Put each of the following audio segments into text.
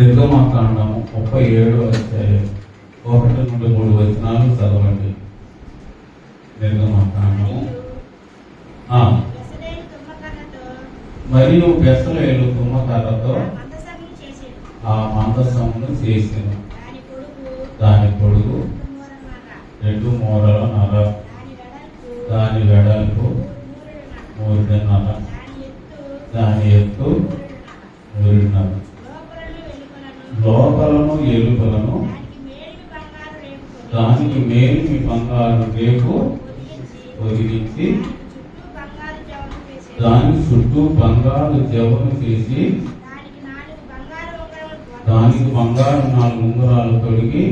నిర్గమకాండము 37వ అధ్యాయం 1 నుండి 3 వచనాలు చదవండి. నిర్గమకాండము. మరియు బెసలేలు తుమ్మకర్రతో ఆ మందసమును చేసిన దాని పొడుగు 2 మూరలన్నర, దాని వెడల్పు 3.5, దాని ఎత్తు 3.5. లోపలను ఎలుకలను దానికి మేలిమి బంగారు రేపు ఒదిగించి దాని చుట్టూ బంగారు జవను చేసి దానికి బంగారు 4 ఉంగరాలు తొడిగి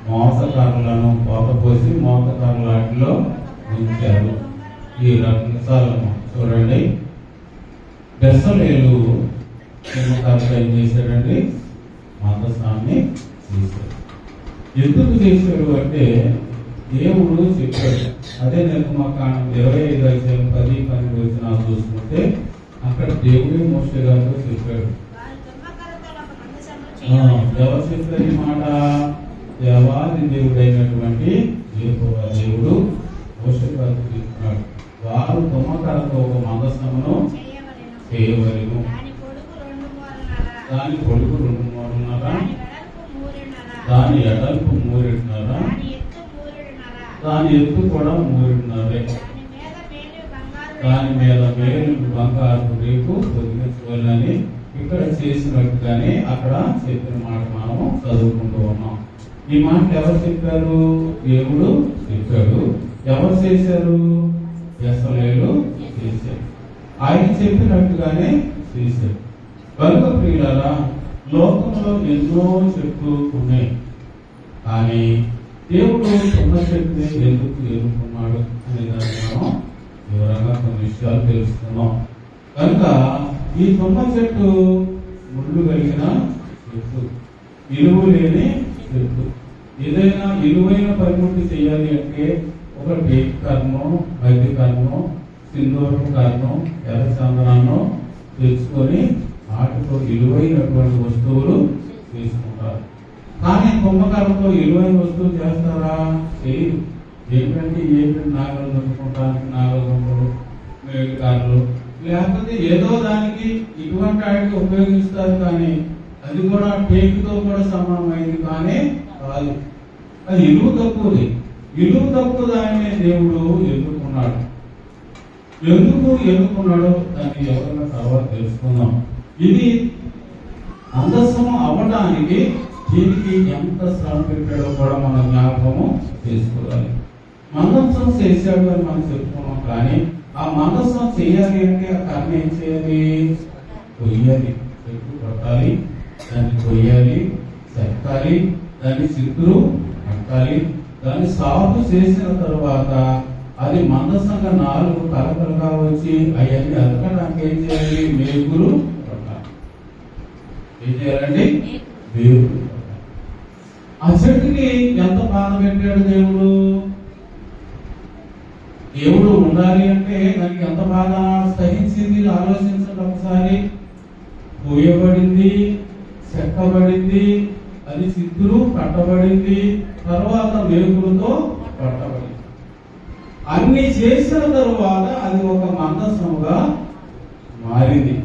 మోసకర్రలను పోతపోసి మోసకర్రలాటిలో ఉంచారు. ఈ రకాలను చూడండి. బెసలేలు తుమ్మకర్రతో ఏం చేశాడండి? మందసాన్ని చేశాడు. ఎందుకు చేశాడు అంటే దేవుడు చెప్పాడు. అదే నిర్గమకాండం 25 అధ్యాయం 10-12 వచనాలు చూసుకుంటే అక్కడ దేవుడే మోషే గారితో చెప్పాడు. ఎవరు చెప్పారు ఈ మాట? దేవాది దేవుడైనటువంటి యెహోవా దేవుడు మోషే గారితో చెప్తున్నాడు. వారు తుమ్మకర్రతో ఒక మందసమును చేయవలెను. దాని పొడుగు 2 మూరన్నర, దాని ఎడల్పు 3.5, దాని ఎత్తు కూడా 3.5. దాని మీద మేలు బంగారు రేపు పొదిగించవాలని ఇక్కడ చేసినట్టుగానే అక్కడ చెప్పిన మాట మనము చదువుకుంటూ ఉన్నాం. ఈ మాట ఎవరు చెప్పారు? దేవుడు చెప్పాడు. ఎవరు చేశారు? బెసలేలు చేశారు. ఆయన చెప్పినట్టుగానే చేశారు. కనుక ప్రియులారా, లోకంలో ఎన్నో చెట్లు ఉన్నాయి, కానీ దేవుడు తుమ్మ చెట్టుని ఎందుకు ఎన్నుకున్నాడు అనే దాన్ని మనం వివరంగా కొన్ని విషయాలు తెలుసుకున్నాం. కనుక ఈ తుమ్మ చెట్టు ముళ్ళు కలిగిన చెట్టు, ఇలువ లేని చెట్టు. ఏదైనా ఇలువైన పనిముట్టు చేయాలి అంటే ఒక టేక్ కర్ణం, మధ్య కర్ణం, సింధూరం కర్ణం, ఎర్ర చందనాన్ని తెచ్చుకొని వాటితో విలువైనటువంటి వస్తువులు తీసుకుంటారు. కానీ కుంభకర్రతో విలువైన వస్తువులు చేస్తారా? చేయరు. ఏంటంటే నాగలు నొప్పుకుంటానికి నాగలు దుంపలు, మేలుకారులు, లేకపోతే ఏదో దానికి ఇటువంటి వాటికి ఉపయోగిస్తారు. కానీ అది కూడా టేకుతో కూడా సమానమైంది కానీ కాదు. అది ఇలువ తక్కువది. ఇలువ తక్కువ దానినే దేవుడు ఎన్నుకున్నాడు. ఎందుకు ఎన్నుకున్నాడో దాన్ని ఎవరైనా తర్వాత తెలుసుకుందాం. ఇది అందసము అవ్వడానికి దీనికి ఎంత శ్రమ పెట్టాడో కూడా మనం జ్ఞాపకము చేసుకోవాలి. మందసం చేశాడు అని మనం చెప్పుకున్నాం, కానీ ఆ మందసం చేయాలి అంటే ఆ కర్ణ ఏం చేయాలి? కొయ్యాలి, చెట్టు కొట్టాలి, దాన్ని కొయ్యాలి, చెక్కాలి, దాన్ని చిత్తులు కట్టాలి. దాన్ని సాగు చేసిన తర్వాత అది మందసంగా 4 కలకలుగా వచ్చి అవన్నీ అతకడానికి ఏం చేయాలి? మేకులు ఏం చేయాలండి? దేవుడు ఆ చెట్టుకి ఎంత బాధ పెట్టాడు దేవుడు. దేవుడు ఉండాలి అంటే దానికి ఎంత బాధ సహించింది ఆలోచించండి ఒకసారి. పోయబడింది, చెక్కబడింది, అది చిత్తులు కట్టబడింది, తర్వాత మేకులతో కట్టబడింది. అన్ని చేసిన తరువాత అది ఒక మందసముగా మారింది.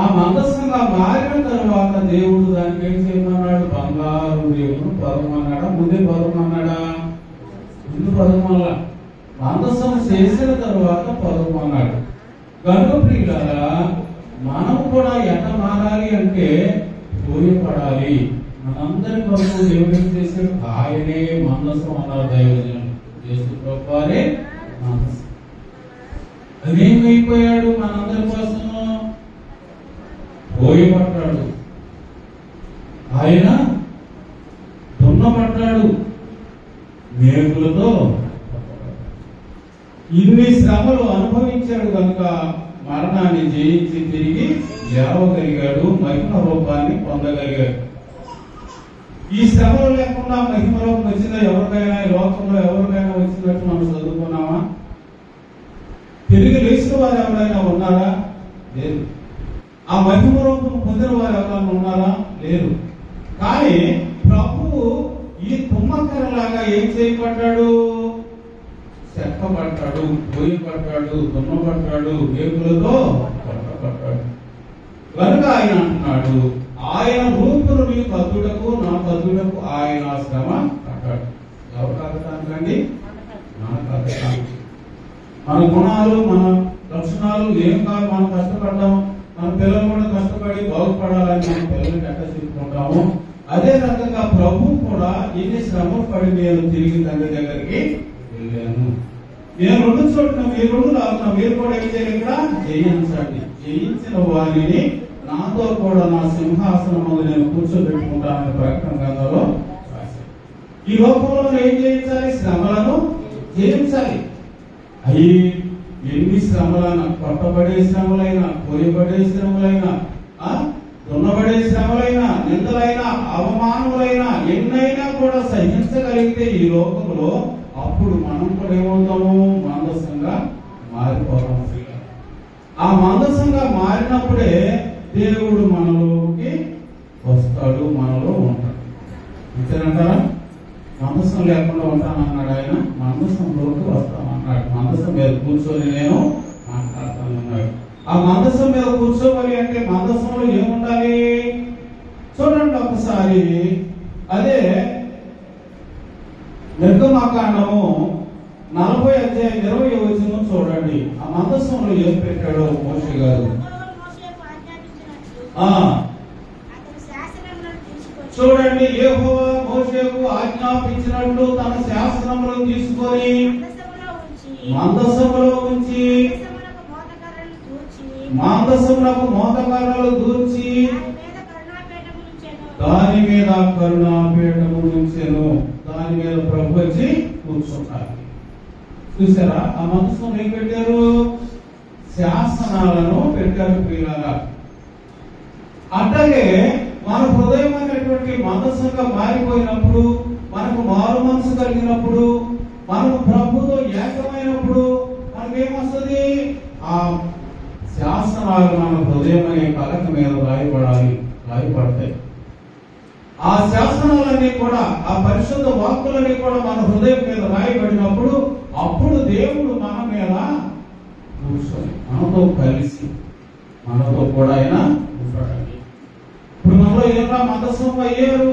ఆ మందసంగా మారిన తర్వాత దేవుడు దానికి ఏం చేయమన్నాడు? బంగారు రేవును పదమన్నాడా? ముందే పదమన్నాడా? ముందు పదమల్లా. మందసం చేసిన తర్వాత పదమన్నాడు. కనుక ప్రియులారా, మనం కూడా ఎట్లా మారాలి అంటే పోయపడాలి. మనందరి కొరకు దేవుడు ఏం చేశాడు? ఆయనే మందసం అన్నారు దైవజనులు. యేసు ప్రభువారే మందసం. అదేమైపోయాడు? మనందరి కోసం పోయబడ్డాడు. ఆయన దున్నబడ్డాడు, మేకులతో ఇన్ని శ్రమలు అనుభవించాడు. కనుక మరణాన్ని జయించి తిరిగి లేవగలిగాడు, మహిమ రూపాన్ని పొందగలిగాడు. ఈ శ్రమలు లేకుండా మహిమ రూపం వచ్చిందా? ఎవరికైనా ఈ లోకంలో ఎవరికైనా వచ్చినట్టు మనం చదువుకున్నామా? తిరిగి లేచిన వారు ఎవరైనా ఉన్నారా? లేదు. ఆ మహిమ రూపం పొందిన వారు ఎవరైనా ఉన్నారా? లేరు. కానీ ప్రభువు ఈ తుమ్మకరలాగా ఏం చేయబడ్డాడు? చెక్కబడ్డాడు, పోయబడ్డాడు, దున్నబడ్డాడు, వేగులతో పట్టబడ్డాడు. కనుక ఆయన అంటున్నాడు, ఆయన రూపును మీకు కద్దుటకు నా కద్దుటకు ఆయన శ్రమ పడ్డాడు. ఎవరు కదటానికండి? మన కదటానికి. మన గుణాలు, మన లక్షణాలు ఏం కాదు. మనం కష్టపడ్డాము, మన పిల్లలు కూడా కష్టపడి బాగుపడాలని మన పిల్లలకి ఎట్లా చెప్పుకుంటాము. అదే రకంగా ప్రభు కూడా ఎన్ని శ్రమలు పడి నేను తిరిగి తండ్రి దగ్గరికి వెళ్ళాను. నేను రెండు చోట్ల మీరు రెండు లాగున్నా, మీరు కూడా ఏం చేయాలి? ఇక్కడ జయించండి. జయించిన వారిని నాతో కూడా నా సింహాసనం నేను కూర్చోబెట్టుకుంటానని ప్రకటన గ్రంథంలో రాశారు. ఈ లోకంలో ఏం చేయించాలి? శ్రమలను జయించాలి. అవి ఎన్ని శ్రమలైనా, కొట్టబడే శ్రమలైనా, పోయబడే శ్రమలైనా, దున్నబడే శ్రమలైనా, నిందలైనా, అవమానములైనా ఎన్నైనా కూడా సహించగలిగితే ఈ లోకంలో అప్పుడు మనం కూడా ఏమవుతాము? మందసంగా మారిపోతాము. ఆ మందసంగా మారినప్పుడే దేవుడు మనలోకి వస్తాడు, మనలో ఉంటాడు. అంతేనంటారా? మందసం లేకుండా ఉంటానన్నాడు ఆయన. మందసంలోకి వస్తానన్నాడు. మందసం మీద కూర్చొని నేను మాట్లాడతానన్నాడు. ఆ మందసం మీద కూర్చోవాలి అంటే మందసంలో ఏముండాలి? చూడండి ఒకసారి, అదే నిర్గమకాండము 40:20 చూడండి. ఆ మందసంలో ఏం పెట్టాడో మోషే గారు. చూడండి, యెహోవా మోషేకు ఆజ్ఞాపించినట్లు తన శాసనములను తీసుకొని మందసములో ఉంచి మందసములకు మోతకర్రలు దూర్చి దాని మీద కరుణాపీఠము ఉంచెను. దాని మీద ప్రభు వచ్చి కూర్చుంటారు. చూసారా? ఆ మందసం ఏం పెట్టారు? శాసనాలను పెట్టారు ప్రియులారా. అట్లాగే మన హృదయం అనేటువంటి మందసంగా మారిపోయినప్పుడు, మనకు మారు మనసు కలిగినప్పుడు, మనకు ప్రభుతో ఏకమైనప్పుడు మనకేమొస్తుంది? ఆ శాసనాలు మన హృదయం అనే పలక మీద రాయబడతాయి. ఆ శాసనాలన్నీ కూడా, ఆ పరిశుద్ధ వాక్కులన్నీ కూడా మన హృదయం మీద రాయబడినప్పుడు అప్పుడు దేవుడు మన మీద కూర్చొని మనతో కలిసి మనతో కూడా ఆయన ఉంటాడండి. ఇప్పుడు మనలో ఏమన్నా మందసం అయ్యారు,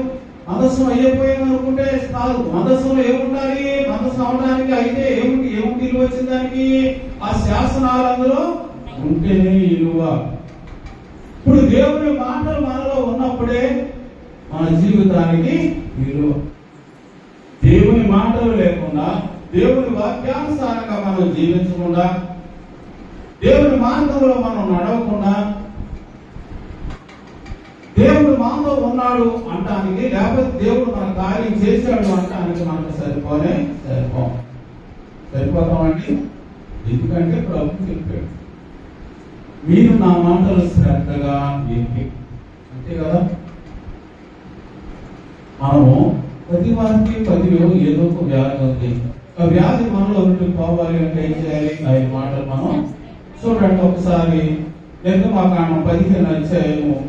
మందసం అయిపోయాను అనుకుంటే కాదు. మందసంలో ఏముండాలి? మందసం అవడానికి అయితే ఏమిటి విలువ వచ్చింది దానికి? ఆ శాసనాలు అందులో ఉంటేనే విలువ. ఇప్పుడు దేవుని మాటలు మనలో ఉన్నప్పుడే మన జీవితానికి విలువ. దేవుని మాటలు లేకుండా, దేవుని వాక్యానుసారంగా మనం జీవించకుండా, దేవుని మార్గంలో మనం నడవకుండా, దేవుడు మాతో ఉన్నాడు అంటానికి, లేకపోతే దేవుడు మన కార్యం చేశాడు అంటానికి మనకు సరిపోతామండి. ఎందుకంటే ప్రభు చెప్పాడు, మీరు నా మాటలు శ్రద్ధగా విని. అంతే కదా? మనము ప్రతి వారికి ఏదో ఒక వ్యాధి ఉంది. ఆ వ్యాధి మనలో నుండి పోవాలి అంటే ఏం చేయాలి? 5 మాటలు మనం చూడండి. ఒకసారి నిర్గమకాండం 15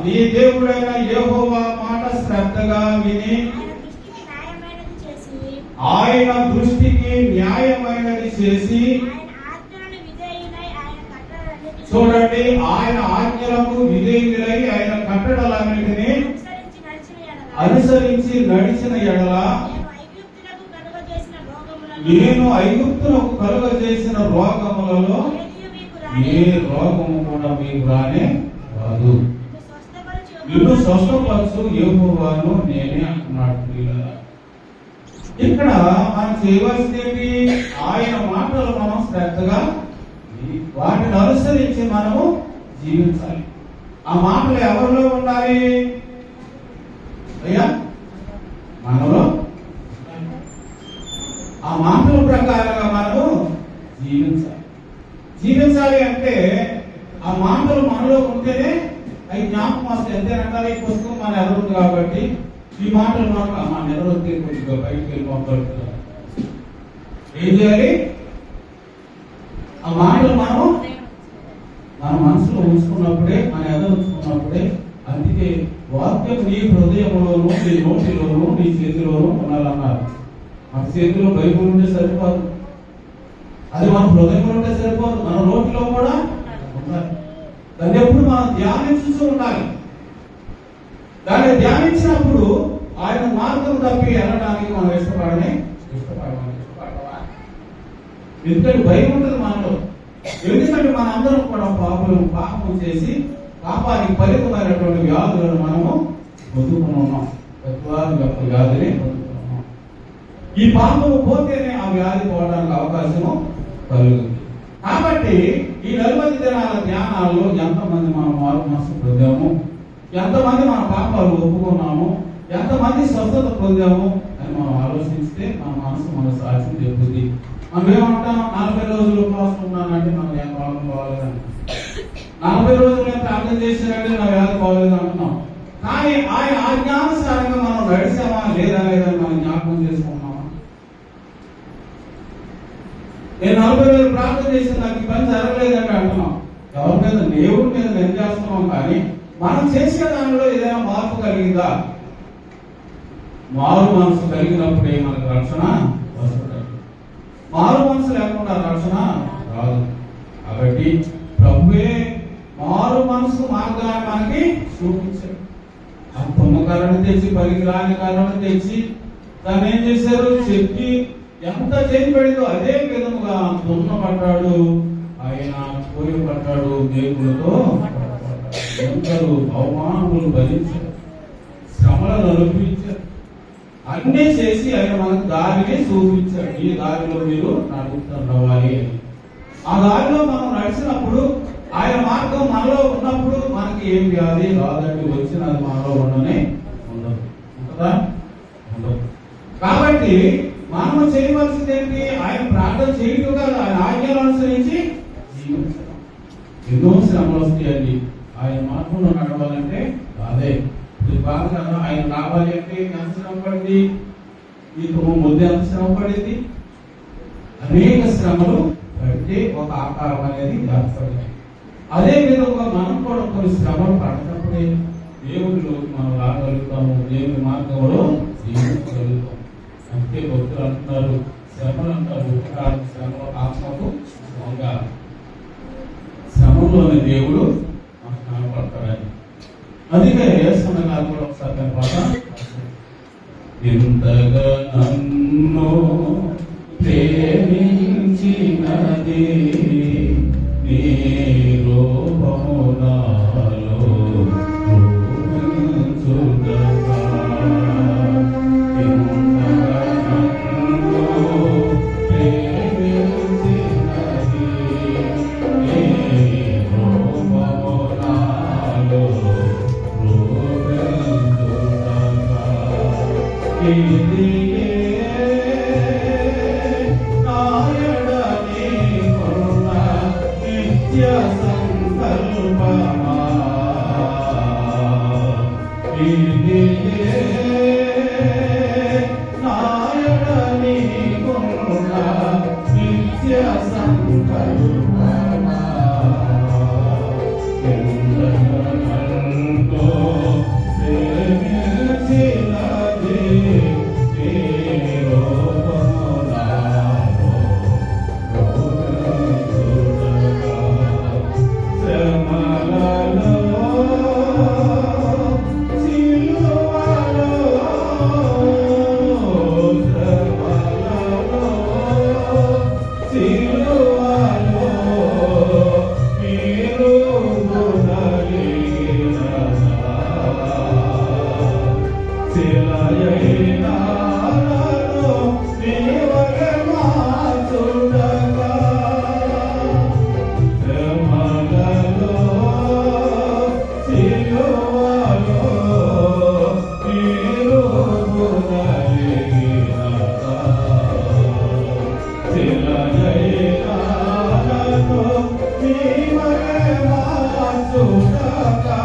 నీ దేవుడైన యెహోవా మాట శ్రద్ధగా విని ఆయన దృష్టికి న్యాయమైనది చేసి, చూడండి, ఆయన ఆజ్ఞలకు విధేయులై ఆయన కట్టడలన్నిటినీ అనుసరించి నడిచిన ఎడల నేను ఐగుప్తులకు కలుగజేసిన రోగములలో ఏ రోగము కూడా మీకు రానే రాదు. నిన్ను స్వస్థపరచు యెహోవాను నేనే అంటున్నాడు. ఇక్కడ మనం చేయవలసింది ఆయన మాటలు మనం శ్రద్ధగా వాటిని అనుసరించి మనము జీవించాలి. ఆ మాటలు ఎవరిలో ఉండాలి? అయ్యా మనలో. ఆ మాటల ప్రకారంగా మనము జీవించాలి. జీవించాలి అంటే ఎంతేనంటారు ఈ పుస్తకం మన ఎదురుంది కాబట్టి ఈ మాటలు మనం మన ఎదురుంది కొద్దిగా బయటకు వెళ్ళిపోతాడు. ఏం చేయాలి? ఆ మాటలు మనం మన మనసులో ఉంచుకున్నప్పుడే, మన ఎదురు ఉంచుకున్నప్పుడే. అందుకే వాక్యం నీ హృదయంలోనూ, నీ నోటిలోనూ, నీ చేతిలోనూ ఉండాలన్నారు. మన చేతిలో బైబుల్ ఉంటే సరిపోదు, అది మన హృదయంలో ఉంటే సరిపోదు, మన నోటిలో కూడా ఉండాలి. దాన్ని ఎప్పుడు మనం ధ్యానించుతూ ఉండాలి. దాన్ని ధ్యానించినప్పుడు ఆయన మార్గం తప్పి వెళ్ళడానికి మనం ఇష్టపడమే. ఎందుకంటే భయం ఉంటుంది మనలో. ఎందుకంటే మనందరం కూడా పాపం చేసి పాపానికి ఫలితమైనటువంటి వ్యాధులను మనము పొందుకుని ఉన్నాం. యొక్క వ్యాధిని పొందుకున్నాం. ఈ పాపము పోతేనే ఆ వ్యాధి పోవడానికి అవకాశము కలుగుతుంది. కాబట్టి ఈ 40 దినాల ధ్యానాల్లో ఎంతమంది మనం మారు మనసు పొందాము, ఎంతమంది మన పాపాలు ఒప్పుకున్నాము, ఎంతమంది స్వస్థత పొందాము అని మనం ఆలోచిస్తే మన మనసు మన సాక్ష్యం చెప్పుద్ది. మనం ఏమంటాం? 40 రోజులు ఉపవాసం ఉన్నానంటే మనం ఏం రోగం పోవాలని, 40 రోజులు నేను ప్రార్థన చేసినట్టే నా వ్యాధి పోలేదు అంటున్నాం. కానీ ఆయన ఆజ్ఞానుసారంగా మనం నడిచామా లేదా లేదని మనం జ్ఞాపకం చేసుకున్నామా? నేను 40 రోజులు ప్రార్థన చేసిన నాకు ఈ పని జరగలేదంటే అంటున్నాం. ఎవరి మీద? దేవుడి మీద నేను చేస్తున్నాం. కానీ మనం చేసే దానిలో ఏదైనా మార్పు కలిగిందా? మారు మనసు కలిగినప్పుడే మనకు రక్షణ వస్తుంది. మారు మనసు లేకుండా రక్షణ రాదు. కాబట్టి ప్రభువే మారు మనసు మార్గాన్ని మనకి చూపించాడు. ఆ తుమ్మకాలను తెచ్చి, పలికిరాని కారణం తెచ్చి దాన్ని ఏం చేశారు? చెప్పి ఎంత చేయబడిందో అదే విధముగా దున్నపడ్డాడు ఆయన, కోయపడ్డాడు, దేవులతో ఎందరూ అవమానములు భరించారు, శ్రమలను అనుభవించారు, అన్నీ చేసి ఆయన మనకు దారిని చూపించాడు. ఈ దారిలో మీరు నడుపుతుండవాలి. ఆ దారిలో మనం నడిచినప్పుడు, ఆయన మార్గం మనలో ఉన్నప్పుడు మనకి ఏం వ్యాధి రాదండి. వచ్చినది మనలో ఉండనే ఉండదు కదా, ఉండదు. కాబట్టి మనము చేయవలసింది ఏంటి? ఆయన ప్రార్థన చేయటం కాదు, ఆయన ఆజ్ఞలు అనుసరించి జీవించడం. ఎన్నో శ్రమలు వస్తాయండి ఆయన మార్గంలో నడవాలంటే. అదే ఇది బాగా కదా, ఆయన రావాలి అంటే ఎంత శ్రమ పడింది, ఈ ముందు ఎంత శ్రమ పడింది, అనేక శ్రమలు పడితే ఒక ఆకారం అనేది ఏర్పడింది. అదే విధంగా మనం కూడా కొన్ని శ్రమలు పడినప్పుడే దేవుడిలోకి మనం రాగలుగుతాము, దేవుడి మార్గంలో జీవించగలుగుతాం. అంతే భక్తులు అంటున్నారు, శ్రమలు అంటారు శ్రమ ఆత్మకు శ్రమగా, శ్రమంలోని దేవుడు మనకు కనపడతాడని. అందుకే వేస్తున్న గారు కూడా ఒకసారి పాట, ఇంతగా నన్ను ప్రేమించినది నీ రూపము నాలో చూపించుదగా, ఇంతగా నన్ను ప్రేమించినది నీ రూపము నాలో చూపించుదగా. ఇది సంకల్పమా, ఇది నాయడని కొన్న నిత్య సంకల్పమా. ఎందరితో ప్రేమించినది నీ రూపము నాలో చూపించుదగా. శ్రమలలో సిలువలో, శ్రమలలో సిలువలో మీరు గుణలిగినదా, శిలయైనాను నీవలె మార్చుటగా. శ్రమలలో సిలువలో మీరు గుణలిగినదా, శిలయైనాను నీవలె మార్చుటగా.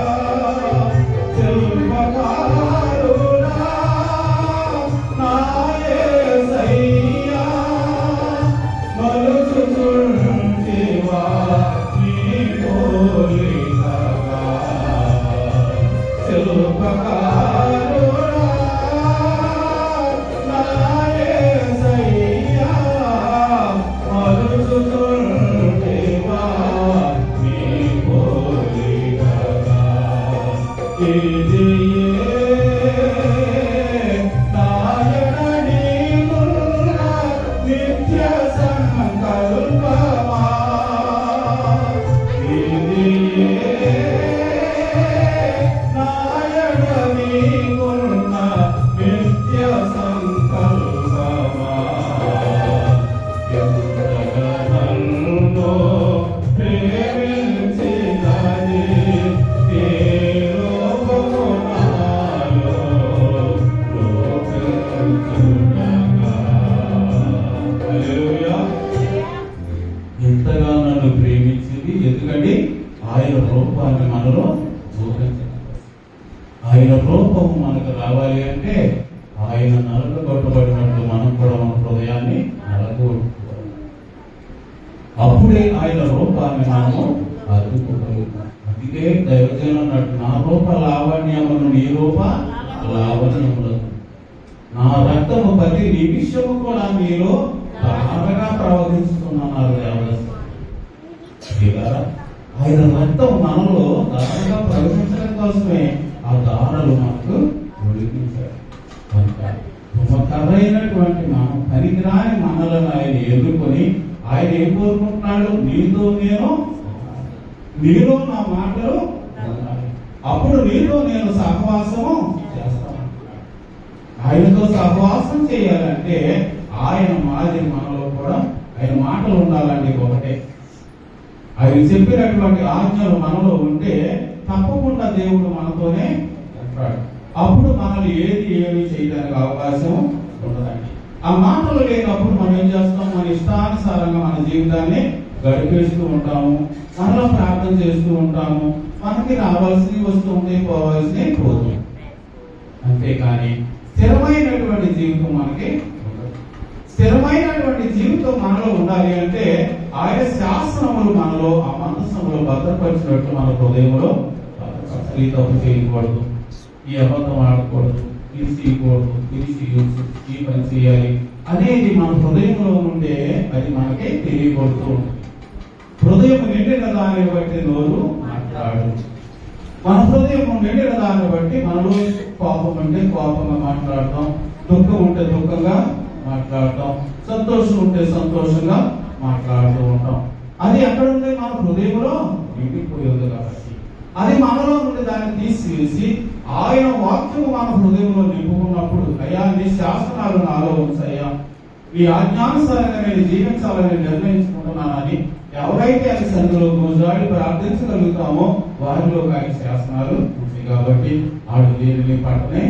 మనకు రావాలి అంటే ఆయన నలగొట్టబడినట్లు మనం కూడా మన హృదయాన్ని నలగొట్టుకోవాలి. అప్పుడే ఆయన రూపాన్ని మనము అదుపుకోగలుగుతాం. అందుకే దైవజనం అన్నట్టు నా రూప లావణ్యమును నీ రూప లావణ్యములను నా రక్తము ప్రతి నిమిషము కూడా మీలో ధారగా ప్రవహిస్తున్నారు. ఆయన రక్తం మనలో ధారగా ప్రవహించడం కోసమే ఆ దారలు మనకు ఒడిగించారు. కర్రైనటువంటి మనం పనికిరాని మనలను ఆయన ఎదుర్కొని ఆయన ఏం కోరుకుంటున్నాడు? నీలో నా మాటలు అప్పుడు నీతో నేను సహవాసము చేస్తాను. ఆయనతో సహవాసం చేయాలంటే ఆయన మాదిరి మనలో కూడా ఆయన మాటలు ఉండాలండి. ఒకటే ఆయన చెప్పినటువంటి ఆజ్ఞలు మనలో ఉంటే తప్పకుండా దేవుడు మనతోనే ఉంటాడు. అప్పుడు మనల్ని ఏమి చేయడానికి అవకాశం ఉండదండి. ఆ మాటలు లేనప్పుడు మనం ఏం చేస్తాం? మన ఇష్టానుసారంగా మన జీవితాన్ని గడిపేస్తూ ఉంటాము, మనలో ప్రార్థన చేస్తూ ఉంటాము, మనకి రావాల్సినవి వస్తూ ఉంటాయి, పోవాల్సినవి పోతుంది. అంతేకాని స్థిరమైనటువంటి జీవితం మనకి ఉండదు. స్థిరమైనటువంటి జీవితం మనలో ఉండాలి అంటే ఆయన శాసనములు మనలో ఆ మనస్సులో భద్రపరిచినట్టు మన హృదయంలో ఈ తప్పు చేయకూడదు, ఈ అబద్ధం ఆడకూడదు, ఇది చేయకూడదు, ఇది చేయొచ్చు, ఈ పని చేయాలి అనేది మన హృదయంలో ఉంటే అది మనకి తెలియకూడదు. హృదయం నిండిన దాన్ని బట్టి నోరు మాట్లాడు. మన హృదయం నిండిన దాన్ని బట్టి మనలో కోపం అంటే కోపంగా మాట్లాడటం, దుఃఖం ఉంటే దుఃఖంగా మాట్లాడటం, సంతోషం ఉంటే సంతోషంగా మాట్లాడుతూ ఉంటాం. అది ఎక్కడ ఉంది? మన హృదయంలో నిండిపోయింది కాబట్టి అది మనలో నుండి దాన్ని తీసివేసి ఆయన వాక్యము మన హృదయంలో నింపుకున్నప్పుడు, అయ్యా నీ శాసనాలు నాలో ఉంచయ్యా, ఈ ఆజ్ఞానుసారంగా నేను జీవించాలని నిర్ణయించుకుంటున్నానని ఎవరైతే అది సందులో గోజాడి ప్రార్థించగలుగుతామో వారిలో ఆయన శాసనాలు ఉంటాయి. కాబట్టి ఆడు దేనిని పట్టనే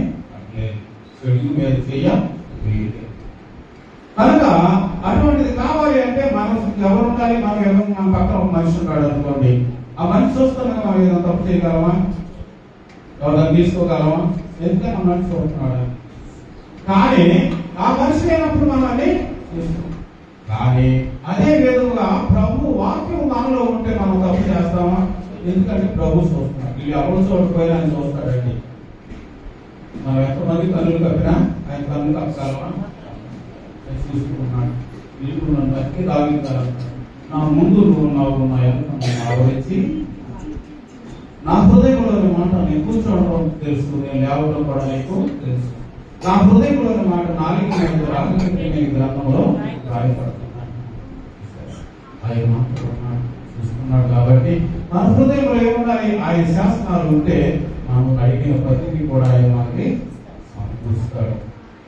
చెడు మీద చెయ్య. కనుక అటువంటిది కావాలి అంటే మనం ఎవరు ఉండాలి? మనం ఎవరు మన పక్కన ఒక మనిషి ఉన్నాడు అనుకోండి, ఆ మనిషి చూస్తున్నాక మనం ఏదైనా తప్పు చేయగలమా? ఎవరైనా తీసుకోగలమా? ఎందుకంటే ఆ మనిషి చూస్తున్నాడు. కానీ ఆ మనిషి లేనప్పుడు మనం అది చేస్తాం. కానీ అదే విధంగా ప్రభు వాక్యం మనలో ఉంటే మనం తప్పు చేస్తామా? ఎందుకంటే ప్రభు చూస్తున్నాడు. వీళ్ళు ఎవరు చూడకపోయినా ఆయన చూస్తాడండి. మనం ఎంతమంది కన్నులు కప్పినా ఆయన కన్నులు కప్పగలమా? చూసుకుంటున్నాడు. వీళ్ళు నన్ను బట్టి రాగిస్తారు, నా ముందు నువ్వు నా వెనక ఆవరించి నా హృదయంలోని మాట నేను కూర్చోవడం తెలుసు, నేను లేవడం కూడా నీకు తెలుసు. నా హృదయంలోని మాట నాలుగు రాగని గ్రంథంలో రాయపడుతున్నాను. ఆయన మాట్లాడుతున్నాడు, చూస్తున్నాడు. కాబట్టి మన హృదయంలో ఏముండాలి? ఆయన శాసనాలు ఉంటే మనం అడిగిన ప్రతిదీ కూడా ఆయన మనకి సమకూరుస్తాడు.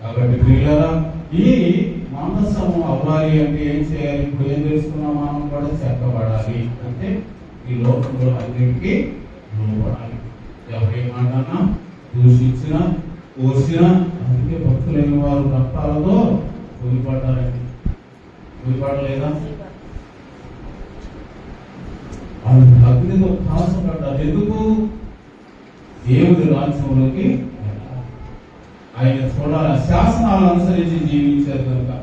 కాబట్టి ప్రియులారా, ఈ మనస్సము అవ్వాలి అంటే ఏం చేయాలి? ఇప్పుడు ఏం తెలుసుకున్నాం? మనం కూడా చెక్కబడాలి అంటే ఈ లోకంలో అన్నింటికి లోపడాలి. ఎవరేమన్నా దూషించినా కోసినా, అందుకే భక్తులైన వారు రక్తాలతో పోయిపడ్డారండి. పోయిపడలేదా? వాళ్ళు అగ్నితో కాసపడ్డారు. ఎందుకు? దేవుడి రాజ్యంలోకి ఆయన చూడాలి. శాసనాలు అనుసరించి జీవించారు కనుక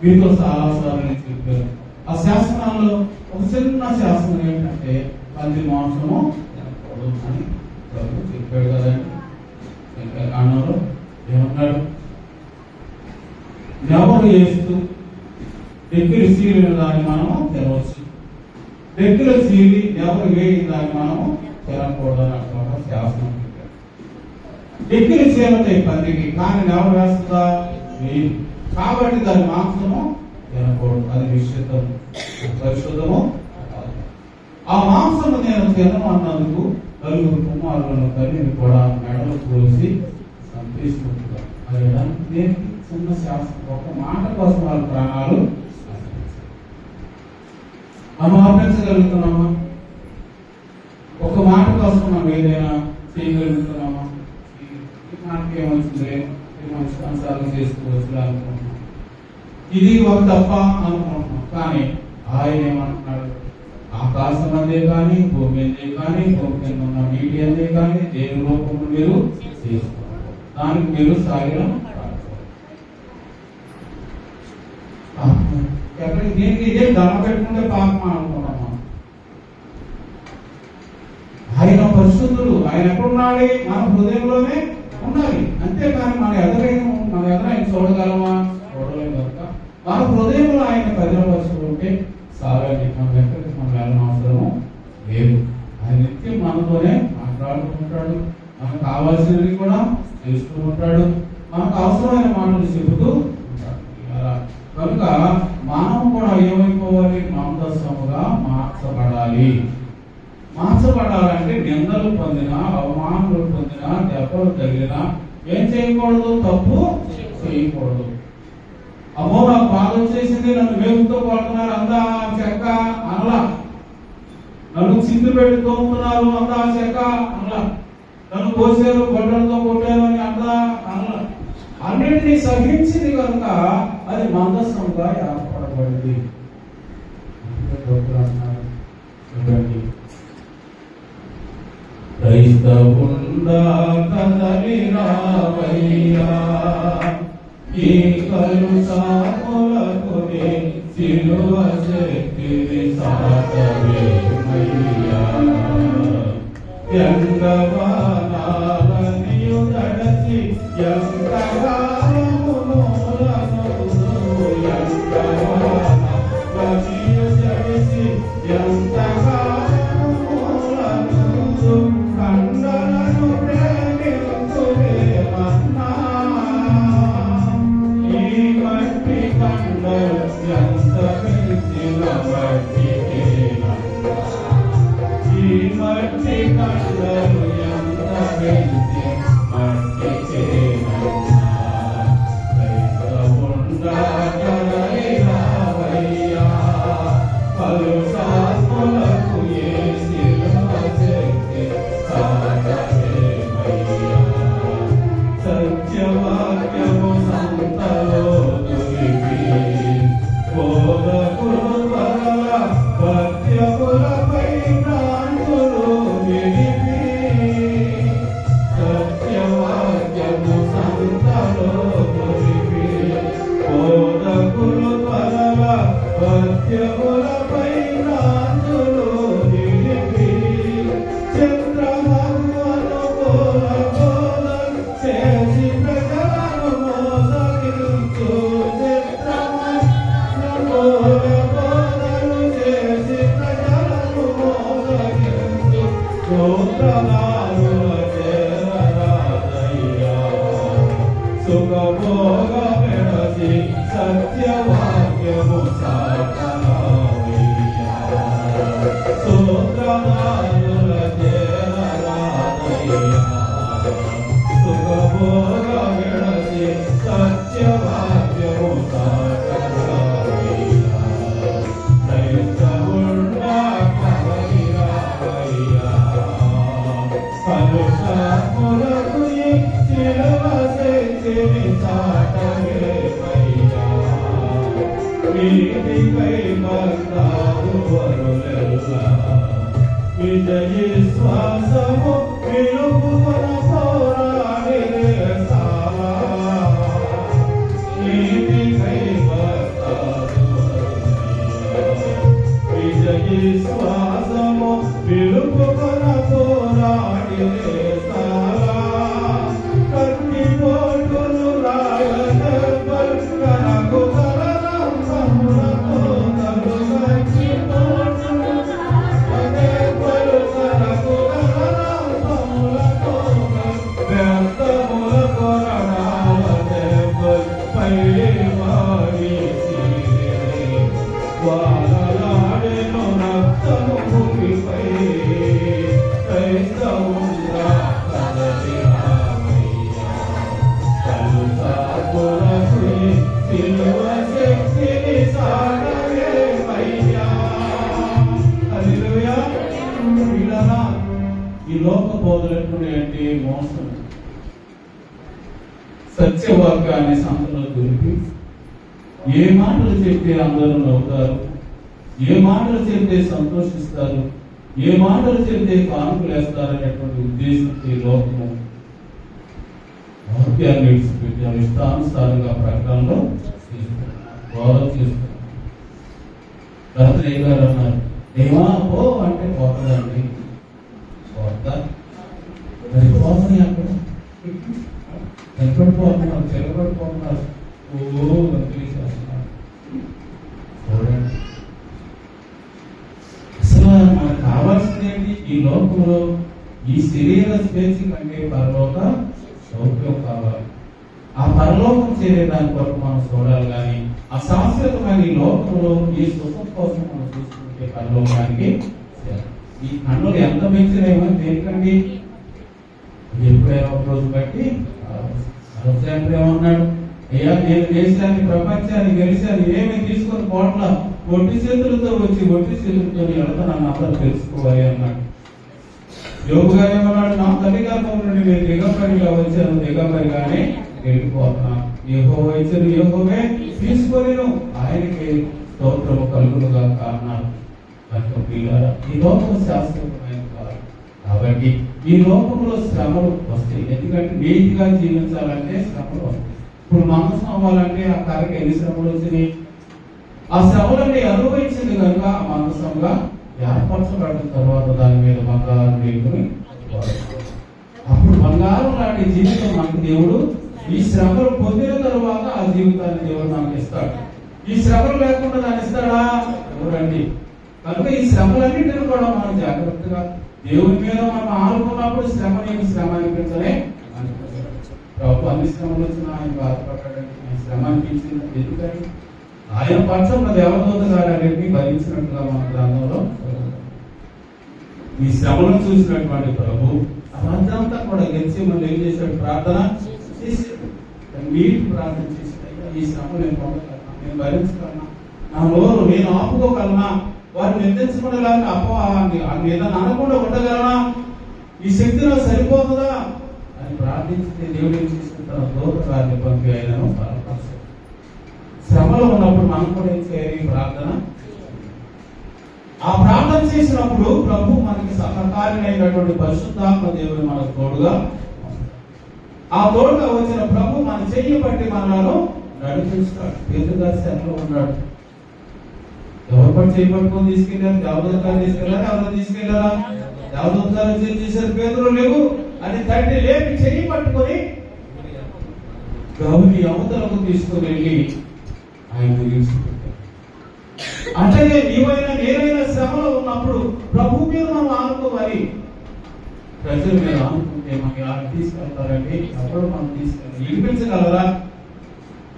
మీతో చాలాసార్లు చెప్పారు. ఆ శాసనాల్లో ఒక చిన్న శాసనం ఏంటంటే పంది మాంసము అని చెప్పాడు కదండి. ఇంకా కాణంలో ఏమన్నాడు? ఎవరు చేస్తూ దగ్గర సీలిన దాన్ని మనము తెరవచ్చు, దగ్గర సీలి ఎవరు వేయిన దాన్ని మనము తెరకూడదని అక్కడ శాసనం. దగ్గర చీలతాయి పందికి, కానీ ఎవరు వేస్తుందా? వేయి. కాబట్టి దాని మాంసము తినకూడదు, అది విశుద్ధం, పరిశుద్ధము. ఆ మాంసము నేను తినను అన్నందుకు నలుగురు కుమారులను తల్లిని కూడా మెడలు కోసి సంతేసుకుంటున్నారు. అది చిన్న శాస్త్రం, ఒక మాట కోసం వాళ్ళ ప్రాణాలు మనం అర్పించగలుగుతున్నామా? ఒక మాట కోసం మనం ఏదైనా చేయగలుగుతున్నామా? మనకి ఏమవుతుంది? మంచి సంసారం చేసుకోవచ్చు అనుకుంటున్నాం, ఇది ఒక తప్ప అనుకుంటున్నాం. కానీ ఆయన ఏమంటున్నాడు? ఆకాశం అందే కానీ, భూమి అందే కానీ, భూమి కింద ఉన్న నీటి అందే కానీ దేవుని రూపంలో మీరు చేసుకోవాలి. దానికి మీరు సాగిలం ఎక్కడికి దీనికి ఇదే ధనం పెట్టుకుంటే పాపం అనుకున్నామా? ఆయన పరిశుద్ధుడు, ఆయన ఎక్కడున్నాడు? మన హృదయంలోనే ఉండాలి. అంతేకాని మన ఎదురైన చూడగలమా? చూడలేము కనుక మన హృదయంలో ఆయన భద్రపరుచుకుంటే సాగాలి. మనం ఎక్కడికి మనం వెళ్ళిన అవసరం లేదు. ఆయన నిత్యం మనతోనే మాట్లాడుకుంటాడు, మనకు కావాల్సినవి కూడా చేస్తూ ఉంటాడు, మనకు అవసరమైన మాటలు చెబుతూ ఉంటాడు. కనుక మనం కూడా ఏమైపోవాలి? మందస్సముగా మార్చబడాలి. మార్చబడాలంటే నిందలు పొందినా, అవమానాలు పొందినా, దెబ్బలు తగిలినా ఏం చేయకూడదు? తప్పు చేయకూడదు. అమ్మో నాకు బాధ వచ్చేసింది, నన్ను వేగుతో కొడుతున్నారు అందా చెక్క అనలా. నన్ను చిందు పెట్టి తోముతున్నారు అందా చెక్క అనలా. నన్ను కోసారు గొడ్డలతో కొట్టారు అని అందా అనలా. అన్నింటినీ సహించింది కనుక అది మందస్సంగా ఏర్పడబడింది. చూడండి, క్రైస్తవుండా కదలి రావయ్యా, ఈ కలుషాములకుని సిలువ శక్తిని సాటవేమయ్యా, ఎండవానాలనియు దడచి ఎంతగానము మూలనొద్దు, ఎండవానాలనియు దడచి ఎంతగానము మూలనొద్దు, కండలను ప్రేమించువేమన్నా, ఈ మట్టి కండలు ఎంత పెంచిన మట్టికేనన్నా, ఈ మట్టి కండలు ఎంత పెంచి మట్టికేనన్నా, క్రైస్తవుండా కదలి రావయ్యా, కలుషాత్ములకు యేసుల శక్తి సాటవేమయ్యా, సత్యవాక్యము సంతలో దులిపి బోధకులు త్వరల భక్త్యములపై ప్రాణులు విడిపి, సత్యవాక్యము సంతలో దులిపి బోధకులు త్వరల భక్త్యములపై ప్రాణులు విడిపి, చంద్రమగువను బోధ చేసి ప్రజలను మోసగించు, బోధలు చేసి ప్రజలను మోసగించు, స్తోత్రనాలుల చేరరాదయ్యా, సుఖభోగ విడచి సత్యవాక్యము సాటరావయ్యా, స్తోత్రనాలుల చేరరాదయ్యా, సుఖభోగ విడచి సత్యవాక్యము సాటరావయ్యా, క్రైస్తవుండా కదలి రావయ్యా, కలుషాత్ములకు సిలువ శక్తిని సాటవేమయ్యా, నీతికై మర్తావు వరులెల్లా, విజయీ శ్వాసము పిలుపుకొన పోరాడిరే సాలా, నీతికై మర్తావు వరులెల్లా, విజయీ శ్వాసము పిలుపుకొన పోరాడిరే సాలా, కత్తి పోటులు రాయదెబ్బలు కనకు కలరంభములతో తలుగచ్చి పోటులు రాయదెబ్బలు కనకు కలరంభములతో వ్యర్థముల కొరణాల దెబ్బలు పైవాడి సిరిరే, వానలాడెను రక్తము భూమిపై, క్రైస్తవుండా కదలి రావయ్యా, కలుషాత్ములకు సిలువ శక్తిని సాటవేమయ్యా. హల్లెలూయా. వీళ్ళనా ఈ లోక బోధలు ఎట్లున్నాయంటే మోసం. సత్యవాక్యాన్ని సంతలో దొరికి ఏ మాటలు చెప్తే అందరూ నవ్వుతారు, ఏ మాటలు చెప్తే సంతోషిస్తారు, ఏ మాటలు చెప్తే కానుకలు వేస్తారనేటువంటి ఉద్దేశంతో ఈ లోకము సత్యాన్ని విడిచిపెట్టాను, ఇష్టానుసారంగా ప్రకటనలో బోధ చేస్తున్నాను. భర్త గారు అన్నారు, దేవా పో అంటే పోతుందండి, పోతా మరి పోతుంది అక్కడ నిలబడిపోతున్నారు, తిరగబడిపోతున్నారు, వదిలేసేస్తున్నారు. చూడండి, అసలు మనకు కావాల్సింది ఏంటి? ఈ లోకంలో ఈ శరీర స్వేచ్ఛ కంటే పరలోక సౌఖ్యం కావాలి. ఆ పరలోకం చేరే దాని కొరకు మనం చూడాలి. కానీ ఆ శాశ్వతమైన ఈ లోకంలో ఈ సుఖం కోసం మనం చూసుకుంటే పరలోకానికి ఈ కన్నులు ఎంత పెంచినేమో దేనికండి? ఎప్పుడైనా ఒక రోజు బట్టి ఏమన్నాడు, అయ్యా నేను దేశాన్ని ప్రపంచాన్ని గెలిచాను, ఏమి తీసుకొని పోట్ల ఒట్టి చేతులతో వచ్చి ఒట్టి చేతులతో వెళ్తానని అందరూ తెలుసుకోవాలి అన్నాడు. యోగు గారు ఏమన్నాడు, నా తల్లి గర్భం నుండి నేను దిగంబరిగా వచ్చాను, దిగంబరిగానే వెళ్ళిపోతున్నాను. యెహోవా ఇచ్చిన యెహోవే తీసుకొనిను, ఆయనకి స్తోత్రము కలుగునుగా కారణాలు. ఈ లోకం శాశ్వతమైన కాదు కాబట్టి ఈ లోకంలో శ్రమలు వస్తాయి. ఎందుకంటే నీతిగా జీవించాలంటే శ్రమలు వస్తాయి. ఇప్పుడు మనసు అవ్వాలంటే ఆ కర్రకి ఎన్ని శ్రమలు వచ్చినాయి? ఆ శ్రమలన్నీ అనుభవించింది కనుక ఆ మనసంగా ఏర్పరచబడిన తర్వాత దాని మీద బంగారం వేసుకుని అప్పుడు బంగారం లాంటి జీవితం మనకు దేవుడు ఈ శ్రమలు పొందిన తరువాత ఆ జీవితాన్ని దేవుడు మనకి ఇస్తాడు. ఈ శ్రమలు లేకుండా దాన్ని ఇస్తాడా? ఎవరండి? కనుక ఈ శ్రమలన్నింటినీ కూడా మనం జాగ్రత్తగా దేవుని మీద మనం ఆనుకున్నప్పుడు శ్రమ అనిపించలే. ప్రభు అన్ని శ్రమలు వచ్చినా ఆయన బాధపడ్డాడండి, ఆయన శ్రమ అనిపించింది. ఎందుకని? ఆయన పక్షంలో దేవదూత గారు అన్నింటినీ భరించినట్టుగా మన గ్రంథంలో ఈ శ్రమలను చూసినటువంటి ప్రభు అదంతా కూడా గెలిచి మనం ఏం చేశాడు? ప్రార్థన చేశాడు. నీటి ప్రార్థన చేశాడు. ఈ శ్రమ నేను పొందగలనా, నేను భరించగలనా, నా నోరు నేను ఆపుకోగలనా, వారిని నిర్దించబడలేక అపవాన్ని మీద అనకుండా ఉండగలనా, ఈ శక్తిలో సరిపోతుందా అని ప్రార్థించితే దేవుడు ఏం చేసుకుంటారు? దూత గారిని పంపి ఆయనను బలపరచాడు. శ్రమలో ఉన్నప్పుడు మనం కూడా ఏం చేయాలి? ప్రార్థన. ఆ ప్రార్థన చేసినప్పుడు ప్రభు మనకి సహకారినైనటువంటి పరిశుద్ధాత్మ దేవుడు మనకు తోడుగా, ఆ తోడుగా వచ్చిన ప్రభు మన చెయ్యి పట్టి మనలను నడిపిస్తాడు. పేతురు శ్రమలో ఉన్నాడు. ఎవరు పట్టి చెయ్యి పట్టుకొని తీసుకెళ్లారు? దేవదూత గారు తీసుకెళ్లారా? ఎవరు తీసుకెళ్లారా? దేవదూత గారు చేశారు. పేతురు లేవు అని తట్టి లేపి చెయ్యి పట్టుకొని గౌని అవతలకు తీసుకుని వెళ్ళి ఆయన తీసుకుంటారు. అట్లాగే నీవైనా నేనైనా శ్రమలో ఉన్నప్పుడు ప్రభు మీద మనం ఆనుకోవాలి. ప్రజల మీద ఆనుకుంటే మనం ఎలా తీసుకెళ్తారండి? అప్పుడు మనం తీసుకెళ్ళి వినిపించగలరా?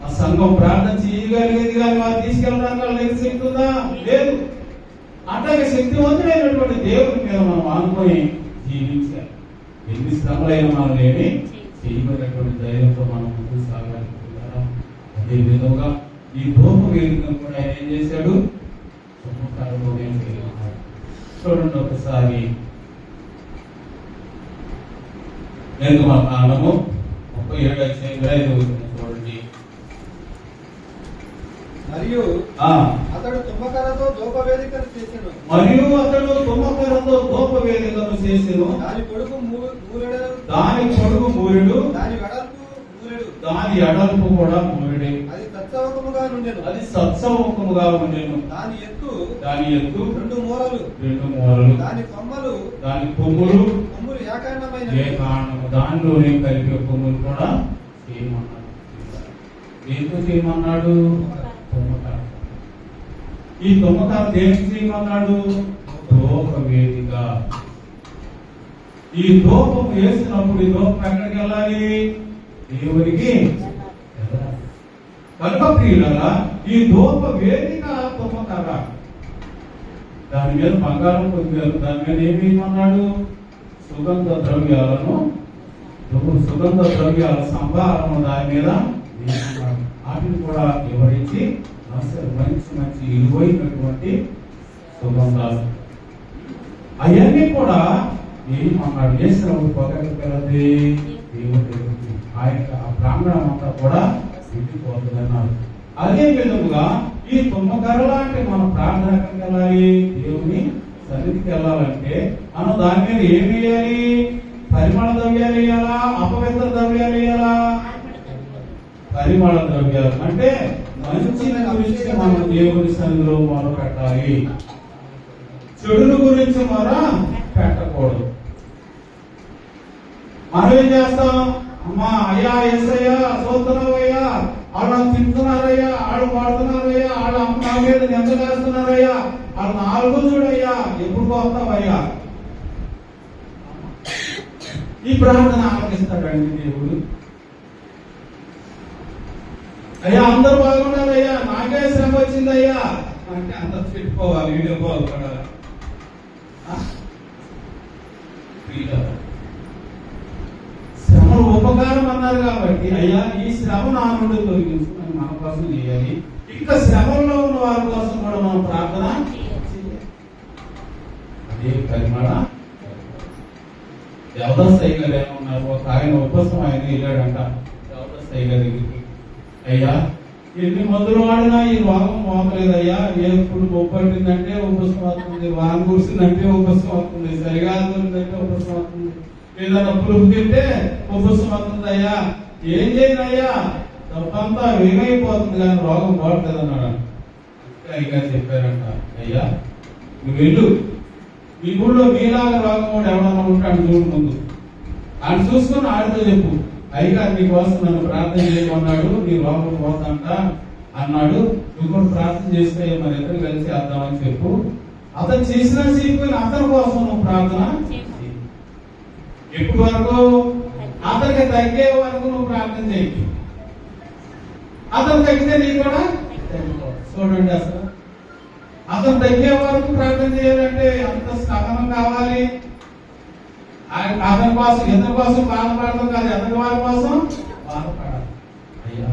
ఆ సంఘం ప్రార్థన చేయగలిగేది కానీ వారు తీసుకెళ్ళడానికి లేదు. శక్తి ఉందా? లేదు. అట్లాగే శక్తివంతుడైనటువంటి దేవుని మీద మనం ఆనుకొని జీవించాలి. ఎన్ని శ్రమలైన మనం ఏమి చేయబడినటువంటి ధైర్యంతో మనం ముందుకు సాగాలనుకుంటారా? అదే విధంగా ఈ ధూప వేదికను కూడా ఆయన ఏం చేశాడు? చూడండి ఒకసారి నిర్గమకాండము 37:5 చూడండి. మరియు అతడు తుమ్మకరతో ధూప వేదికను చేసెను. దాని పొడుగు మూరెడు, దాని వెడల్పు కూడా మూరెడే. అది సత్సవకముగా ఉండెను. దాని ఎత్తు 2 మూరలు. దాని కొమ్ములు ఏకాండము. దానిలోనే కలిపే కొమ్ములు కూడా చేయమన్నాడు. ఎందుకు చేయమన్నాడు? తుమ్మకార. ఈ తుమ్మకార దేనికి చేయమన్నాడు? ధూప వేదిక. ఈ ధూపం వేసినప్పుడు ఈ ధూపం ఎక్కడికి వెళ్ళాలి? దేవునికి. కనుక ప్రియులారా, ఈ ధూప వేదిక తుమ్మకార. దాని మీద బంగారం పొందారు. దాని మీద ఏమేమన్నాడు? సుగంధ ద్రవ్యాలను, సుగంధ ద్రవ్యాల సంభారము దాని మీద వేసుకున్నాడు. వాటిని కూడా వివరించి మంచి విలువైనటువంటి సుగంధాలు అవన్నీ కూడా ఏమన్నాడు? వేసినప్పుడు పొగలది దేవుడు ఆయన ఆ ప్రాంగణం అంతా కూడా ఇంటిపోతుంది అన్నారు. అదే విధముగా ఈ తుమ్మకర లాంటి మన ప్రార్థనకి వెళ్ళాలి, దేవుని సన్నిధికి వెళ్ళాలంటే మనం దాని మీద ఏం వేయాలి? పరిమళ ద్రవ్యాలు వేయాలా, అపవిత్ర ద్రవ్యాలు వేయాలా? పరిమళ ద్రవ్యాలు అంటే మంచి గురించి మనం దేవుని సన్నిధిలో మొర పెట్టాలి, చెడుల గురించి మొర పెట్టకూడదు. మనం ఏం చేస్తాం? అమ్మా అయ్యా ఎస్సయ్యా సోదరయ్యా, వాళ్ళు తింటున్నారయ్యా, వాళ్ళు వాడుతున్నారయ్యా, వాళ్ళు అమ్మ మీద ఎంత చేస్తున్నారయ్యా, వాళ్ళు నాలుగు చూడయ్యా, ఎప్పుడు పోతావయ్యా? ఈ ప్రార్థన ఆలకిస్తాడండి దేవుడు. అయ్యా అందరూ బాగున్నారయ్యా, నాకే శ్రమ వచ్చిందయ్యా అంటే అంత పెట్టుకోవాలి, వీడియో కాల్ పడాలి. శ్రమను ఉపకారం అన్నారు కాబట్టి అయ్యా ఈ శ్రమ నా నుండి తొలగించు అని మన కోసం చేయాలి. ఇంకా శ్రమంలో ఉన్న వారి కోసం కూడా మనం ప్రార్థన చేయాలి. అదే పరిమళ. దేవదాసయ్య గారు ఏమన్నారు? ఒక ఆయన ఉపసం ఆయన వెళ్ళాడంట దేవదాసయ్య గారి దగ్గరికి. అయ్యా ఎన్ని మందులు వాడినా ఈ రోగం పోతలేదయ్యా, ఎప్పుడు ఒప్పట్టిందంటే ఉపసం అవుతుంది, వారం కూర్చుందంటే ఉపసం అవుతుంది, సరిగా అవుతుందంటే ఉపసం అవుతుంది, ఏదైనా పులుపు తింటే ఉపసం అవుతుంది. అయ్యా ఏం చేయనయ్యా, తప్పంతా వేగైపోతుంది కానీ రోగం పోవట్లేదు అన్నాడు. అయ్యా చెప్పారంట, అయ్యా నువ్వు వెళ్ళు, ఈ ఊళ్ళో నీలాగా రోగం కూడా ఎవడన్నా ఉంటాడు చూడు, ముందు ఆయన చూసుకుని ఆడితో చెప్పు, అయ్యా నీకోసం నన్ను ప్రార్థన చేయమన్నాడు, నీ రోగం పోతుందంట అన్నాడు, నువ్వు కూడా ప్రార్థన చేస్తే మన ఇద్దరు కలిసి చేద్దామని చెప్పు. అతను చేసినా చేయకపోయినా అతని కోసం నువ్వు ప్రార్థన. ఎప్పటి వరకు? అతనికి తగ్గే వరకు నువ్వు ప్రార్థన చేయి. అతను తగ్గితే నీకు కూడా చూడండి. అసలు అతను తగ్గే వరకు ప్రార్థన చేయాలంటే అంత సహనం కావాలి. అతని కోసం ఇతని కోసం బాధపడతాం కాదు, ఎతని వారి కోసం బాధపడాలి. అయ్యా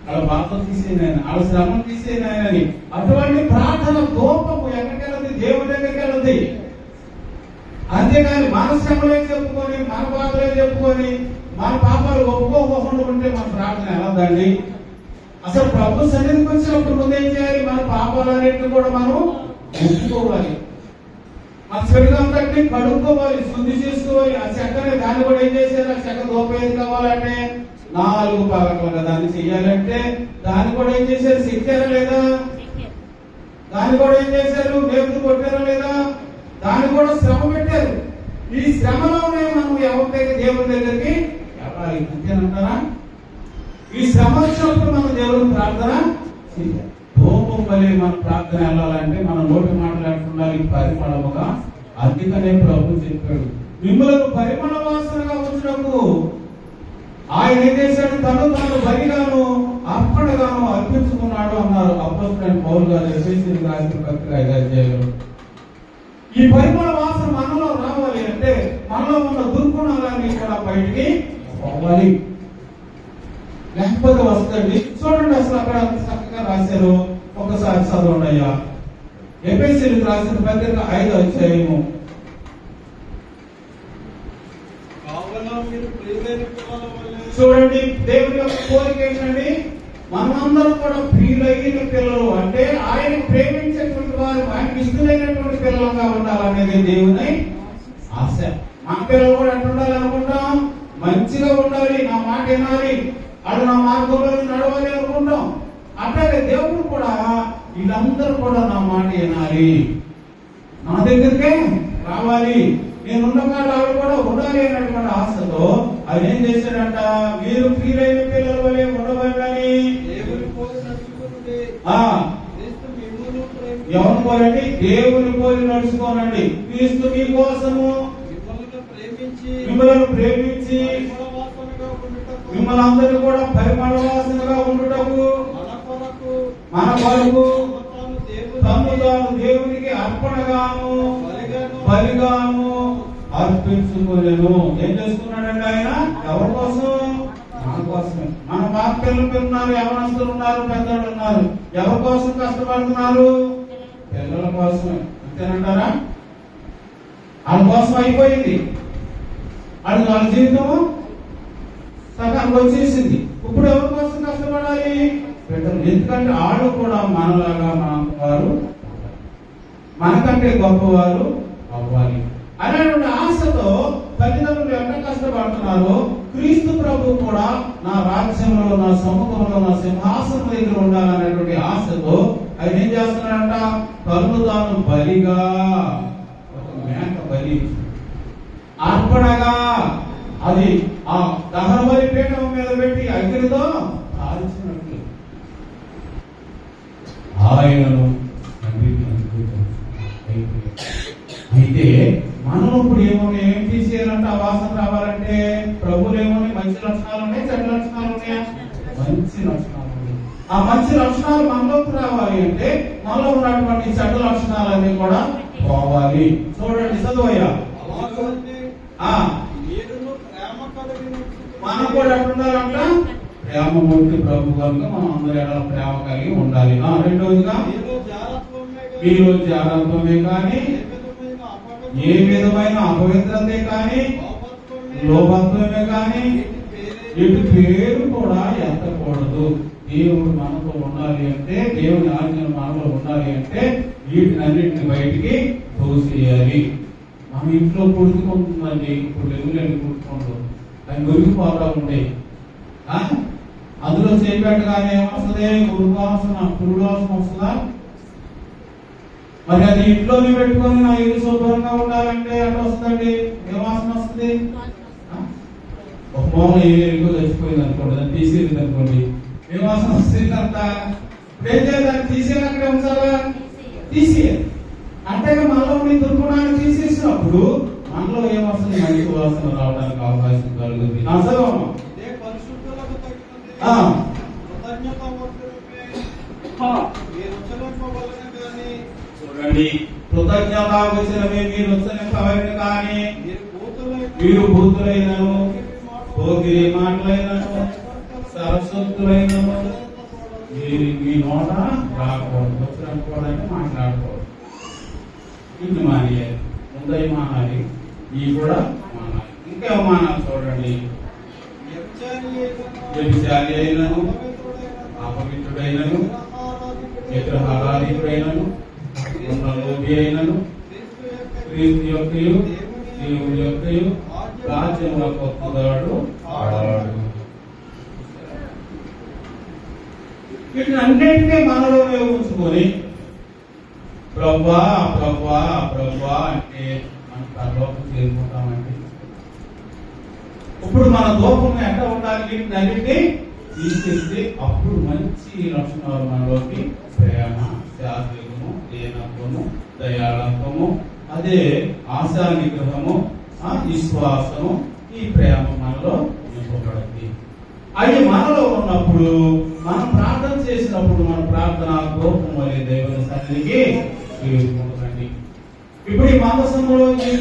వాళ్ళ బాధ తీసేనాయన, వాళ్ళ శ్రమం తీసేనాయనని అటువంటి ప్రార్థన దూపము ఎక్కడికి వెళ్ళదు? దేవుడి దగ్గరికి వెళ్ళదు. అంతేకాని మన శ్రమలే చెప్పుకొని, మన బాధలే చెప్పుకొని, మన పాపాలు ఒప్పుకోకుండా ఉంటే మన ప్రార్థన వెళ్ళదండి. అసలు ప్రభు సన్నిధికి వచ్చినప్పుడు ముందు ఏం చేయాలి? మన పాపాలన్నింటినీ కూడా మనం ఒప్పుకోవాలి, మన శరీరం తట్టి కడుక్కోవాలి, శుద్ధి చేసుకోవాలి. ఆ చెక్కని దాన్ని కూడా ఏం చేశారు? ఆ చెక్క దోపేది కావాలంటే 4 పలకలుగా దాన్ని చెయ్యాలంటే దాన్ని కూడా ఏం చేశారు? శిక్షారా లేదా? దాన్ని కూడా ఏం చేశారు? వేపులు కొట్టారా లేదా? దాన్ని కూడా శ్రమ పెట్టారు. ఈ శ్రమలోనే మనం ఎవరికైతే దేవుని దగ్గరికి వెళ్ళాలి, అంతేనంటారా? ఈ శ్రమ వచ్చినప్పుడు మనం దేవుని ప్రార్థన చేయాలి. ధూపం వలె మన ప్రార్థన వెళ్ళాలంటే మన నోటి మాట్లాడుతుండాలి పరిమళముగా. అందుకనే ప్రభు చెప్పాడు, మిమ్మల్ని పరిమళ వాసనగా ఉంచినప్పుడు ఆయన ఏం చేశాడు? తాను బలిగాను అర్పణగాను అర్పించుకున్నాడు అన్నారు అపోస్తలుడైన పౌలు గారు ఎఫెసీయులకు రాసిన పత్రిక 5వ అధ్యాయంలో. ఈ పరిమళ వాసన మనలో రావాలి అంటే మనలో ఉన్న దుర్గుణాలన్నీ కూడా బయటికి పోవాలి, లేకపోతే వస్తుంది. చూడండి అసలు అక్కడ చక్కగా రాశారు, ఒకసారి చదవండి అయ్యా. ఎఫెసీయులకు రాసిన పత్రిక 5వ అధ్యాయము. చూడండి దేవుని యొక్క కోరిక ఏంటండి? మనమందరం కూడా ప్రియులైన పిల్లలు అంటే ఆయన ప్రేమించేటువంటి వారు, ఆయనకి ఇష్టమైనటువంటి పిల్లలుగా ఉండాలనేది దేవుని ఆశ. మన పిల్లలు కూడా ఎట్లా ఉండాలి అనుకుంటాం? మంచిగా ఉండాలి, నా మాట వినాలి, అది నా మార్గంలో నడవాలి అనుకుంటాం. అట్లాగే దేవుడు కూడా వీళ్ళందరూ కూడా నా మాట వినాలి, నా దగ్గరికే రావాలి, నేనున్న కాడ ఆవిడ కూడా ఉండాలి అనేటువంటి ఆశతో ఆయన ఏం చేశాడంట? మీరు ప్రియులైన పిల్లల వలె ఉండవాలని. ఎవరు పోలండి? దేవుని పోలి నడుచుకోనండి. క్రీస్తు మీ కోసము మిమ్మల్ని ప్రేమించి మిమ్మల్ని అందరూ కూడా పరిమళ వాసనగా ఉండుటకు మన కొరకు తను తాను దేవునికి అర్పణగాను బలిగాను అర్పించుకోలేను. ఏం చేసుకున్నాడండి ఆయన? ఎవరి కోసం? మన కోసమే. మన పాప పిల్లలు ఉన్నారు, యవనస్తులు ఉన్నారు, పెద్దలు ఉన్నారు. ఎవరి కోసం కష్టపడుతున్నారు? పిల్లల కోసమే. అంతేనంటారా? వాళ్ళ కోసం అయిపోయింది, వాళ్ళ జీవితము సగానికి వచ్చేసింది. ఇప్పుడు ఎవరి కోసం కష్టపడాలి? బిడ్డలు. ఎందుకంటే వాళ్ళు కూడా మనలాగా మన వారు, మనకంటే గొప్పవారు అవ్వాలి. అనేటువంటి ఆశతో తల్లిదండ్రులు ఎంత కష్టపడుతున్నారో క్రీస్తు ప్రభు కూడా నా రాజ్యంలో, నా సముఖంలో, నా సింహాసనం దగ్గర ఉండాలనేటువంటి ఆశతో ఆయన ఏం చేస్తున్నాడంట? తను తాను బలిగా, ఒక మేక బలి అర్పణగా, అది ఆ దహన బలి పీఠం మీద పెట్టి అగ్నితో కాల్చినట్లు ఆయనను అయితే మనం ఇప్పుడు ఏం తీసేయాలంటే ఆ వాసన రావాలంటే ప్రభులు ఏమని మంచి లక్షణాలు ఉన్నాయి, చెడ్డ లక్షణాలు ఉన్నాయా? మంచి లక్షణాలు ఉన్నాయి. ఆ మంచి లక్షణాలు మనలోకి రావాలి అంటే మనలో ఉన్నటువంటి చెడ్డ లక్షణాలన్నీ కూడా పోవాలి. చూడండి చదువయ్యా, మనం కూడా ఎట్లుండాలంట? ప్రేమమూర్తి ప్రభు కనుక మనం అందరి ఎడల ప్రేమ కలిగి ఉండాలి. రెండోదిగా మీలో జాగ్రత్తమే కానీ ఏ విధమైన అపవిత్రతే కానీ లోభత్వమే కానీ ఇటు పేరు కూడా ఎత్తకూడదు. దేవుడు మనతో ఉండాలి అంటే, దేవుని ఆజ్ఞలు మనలో ఉండాలి అంటే వీటినన్నింటిని బయటికి తోసేయాలి. మన ఇంట్లో పుడుతుందండి, ఇప్పుడు ఎదురులేని పుట్టుకుంటూ అవి మురిగిపోతా ఉండే, అందులో చేపెట్టగానే ఏమొస్తుంది? గురువాసన, పురువాసన వస్తుందా? మరి అది ఇంట్లోనే పెట్టుకొని నా ఇల్లు శుభ్రంగా ఉండాలంటే ఎట్లా వస్తుందండి? ఏ వాసన వస్తుంది? ఒక మూల ఎక్కువ చచ్చిపోయింది అనుకోండి, దాన్ని తీసేది అనుకోండి, ఏ వాసన వస్తుంది? అంత ఏం చేయాలి? దాన్ని తీసేయాలి, అక్కడే ఉంచాలా? తీసేయాలి. అంటే మనలో దుర్గుణాన్ని తీసేసినప్పుడు మనలో ఏమొస్తుంది? మంచి వాసన రావడానికి అవకాశం కలుగుతుంది. చూడండి, కృతజ్ఞతావచనమే మీరు ఉచ్చరింపవలెను కానీ మీరు భూతులైనను, పోగిరి మాటలైనను, సరస్వతులైనను మీ నోట రాకూడదు. ఉచ్చరింపకూడదని మాట్లాడకూడదు. ఇన్ని మానేయాలి, ముందై మానాలి, ఇవి కూడా మానాలి. ఇంకా మానాలి. చూడండి, వ్యభిచారి అయినను, అపవిత్రుడైనను, విగ్రహారాధికుడైనను, లోబి అయినను, క్రీస్తు యొక్కయు దేవుని యొక్కయు రాజ్యంలో కొత్తదాడు ఆడాడు. వీటినన్నింటినీ మనలోనే ఉంచుకొని ప్రభువా ప్రభువా ప్రభువా అంటే మనం పరలోకం చేరుకుంటామండి. ఇప్పుడు మన దూపం ఎట్లా ఉండాలి? వీటినన్నింటినీ తీసేస్తే అప్పుడు మంచి లక్షణాలు మనలోకి ప్రేమ, శారీరము, దీనత్వము, దయాళత్వము, అదే ఆశా నిగ్రహము, విశ్వాసము, ఈ ప్రేమ మనలో నింపబడుతుంది. అవి మనలో ఉన్నప్పుడు మనం ప్రార్థన చేసినప్పుడు మన ప్రార్థన దూపం వలె దేవుని సన్నిధికి చేరుకుంటుందండి. ఇప్పుడు ఈ మానసంలో, ఈ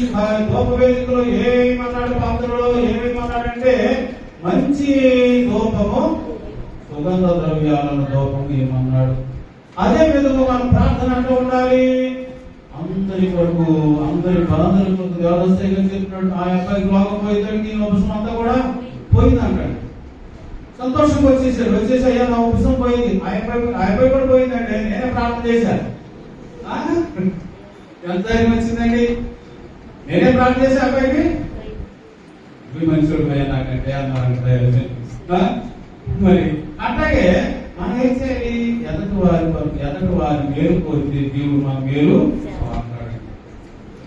దూప వేదికలో ఏమన్నాడు? పాత్రలో ఏమేమన్నాడంటే మంచి దూపము, సుగంధ ద్రవ్యాలను దూపము ఏమన్నాడు? అదే విధంగా మనం ప్రార్థన అంటూ ఉండాలి. అందరి కొరకు, అందరి బాధల కొరకు దేవదస్తగా చెప్పినట్టు ఆ అబ్బాయికి లోకం పోయేదానికి ఉపసం అంతా కూడా పోయింది అంటాడు. సంతోషంగా వచ్చేసి అయ్యా నా ఉపసం పోయింది, ఆ అబ్బాయి కూడా పోయిందండి, నేనే ప్రార్థన చేశాను. ఎంత ధైర్యం వచ్చిందండి? నేనే ప్రార్థన చేసే అబ్బాయికి మనుషులు పోయా నాకంటే అన్నారంటే. మరి అట్లాగే మనం ఏం చేయాలి? ఎదటి వారి మేలు కోరితే దేవుడు మన మేలు మాట్లాడండి.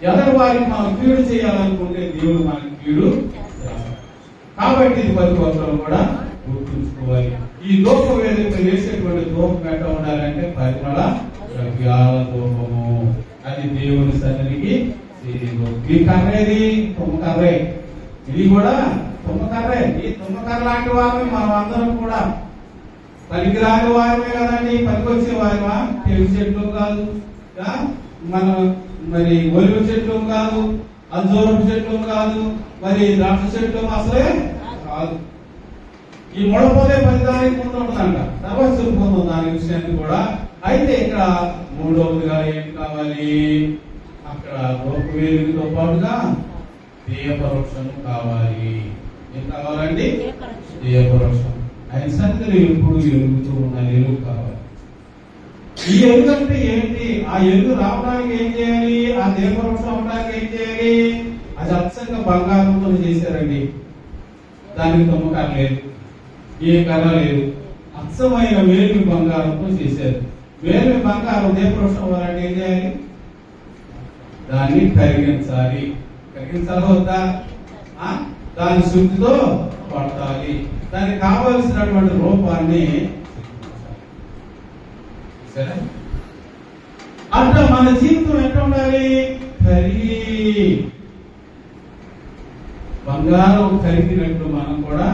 ఎదటి వారికి మనం కీడు చేయాలనుకుంటే దేవుడు మనకి కీడు చేస్తాడు. కాబట్టి ఇది ప్రతి ఒక్కరు కూడా గుర్తుంచుకోవాలి. ఈ దూప వేదిక వేసేటువంటి దూపం ఎట్లా ఉండాలంటే పరిమళ ద్రవ్యాల దూపము, అది దేవుని సన్నిధికి ఈ కర్రేది తుమ్మకర్రే, ఇది కూడా తుమ్మకర్రే. ఈ తుమ్మకర్ర లాంటి వారిని మనం అందరం కూడా పనికిరాని వారమే కదండి, పనికొచ్చే వారివా? తెలుగు చెట్లు కాదు, మనం మరి ఒలివ చెట్లు కాదు, అంజూరపు చెట్లు కాదు, మరి ద్రాక్ష చెట్లు అసలే కాదు. ఈ ముడపోతే పనిదానికి ముందు ఉంటుందంట, తర్వాత చెప్పుకుందాం దాని విషయాన్ని కూడా. అయితే ఇక్కడ మూడవదిగా ఏంటి కావాలి? అక్కడ దూప వేదికతో పాటుగా దీపవృక్షం కావాలి. ఏం కావాలండి? దీపవృక్షం. ఆయన సన్నిధిలో ఎప్పుడు ఎలుగుతూ ఉన్న ఎలుగు కావాలి. ఈ ఎరుగు అంటే ఏంటి? ఆ ఎరుగు రావడానికి ఏం చేయాలి? ఆ దీపవృక్షం అవడానికి ఏం చేయాలి? అది అచ్చంగా బంగారంతో చేశారండి. దానికి తుమ్మకర లేదు, ఏ కర్ర లేదు, అచ్చమైన మేలిమి బంగారంతో చేశారు. మేలిమి బంగారం దీపవృక్షం అవ్వాలంటే ఏం చేయాలి? దాన్ని కరిగించాలి. కరిగించాలి వద్దా? దాని శుద్ధితో పట్టాలి. దానికి కావలసినటువంటి రూపాన్ని సరే. అట్లా మన జీవితం ఎట్లా ఉండాలి? కరిగి బంగారం కరిగినట్టు మనం కూడా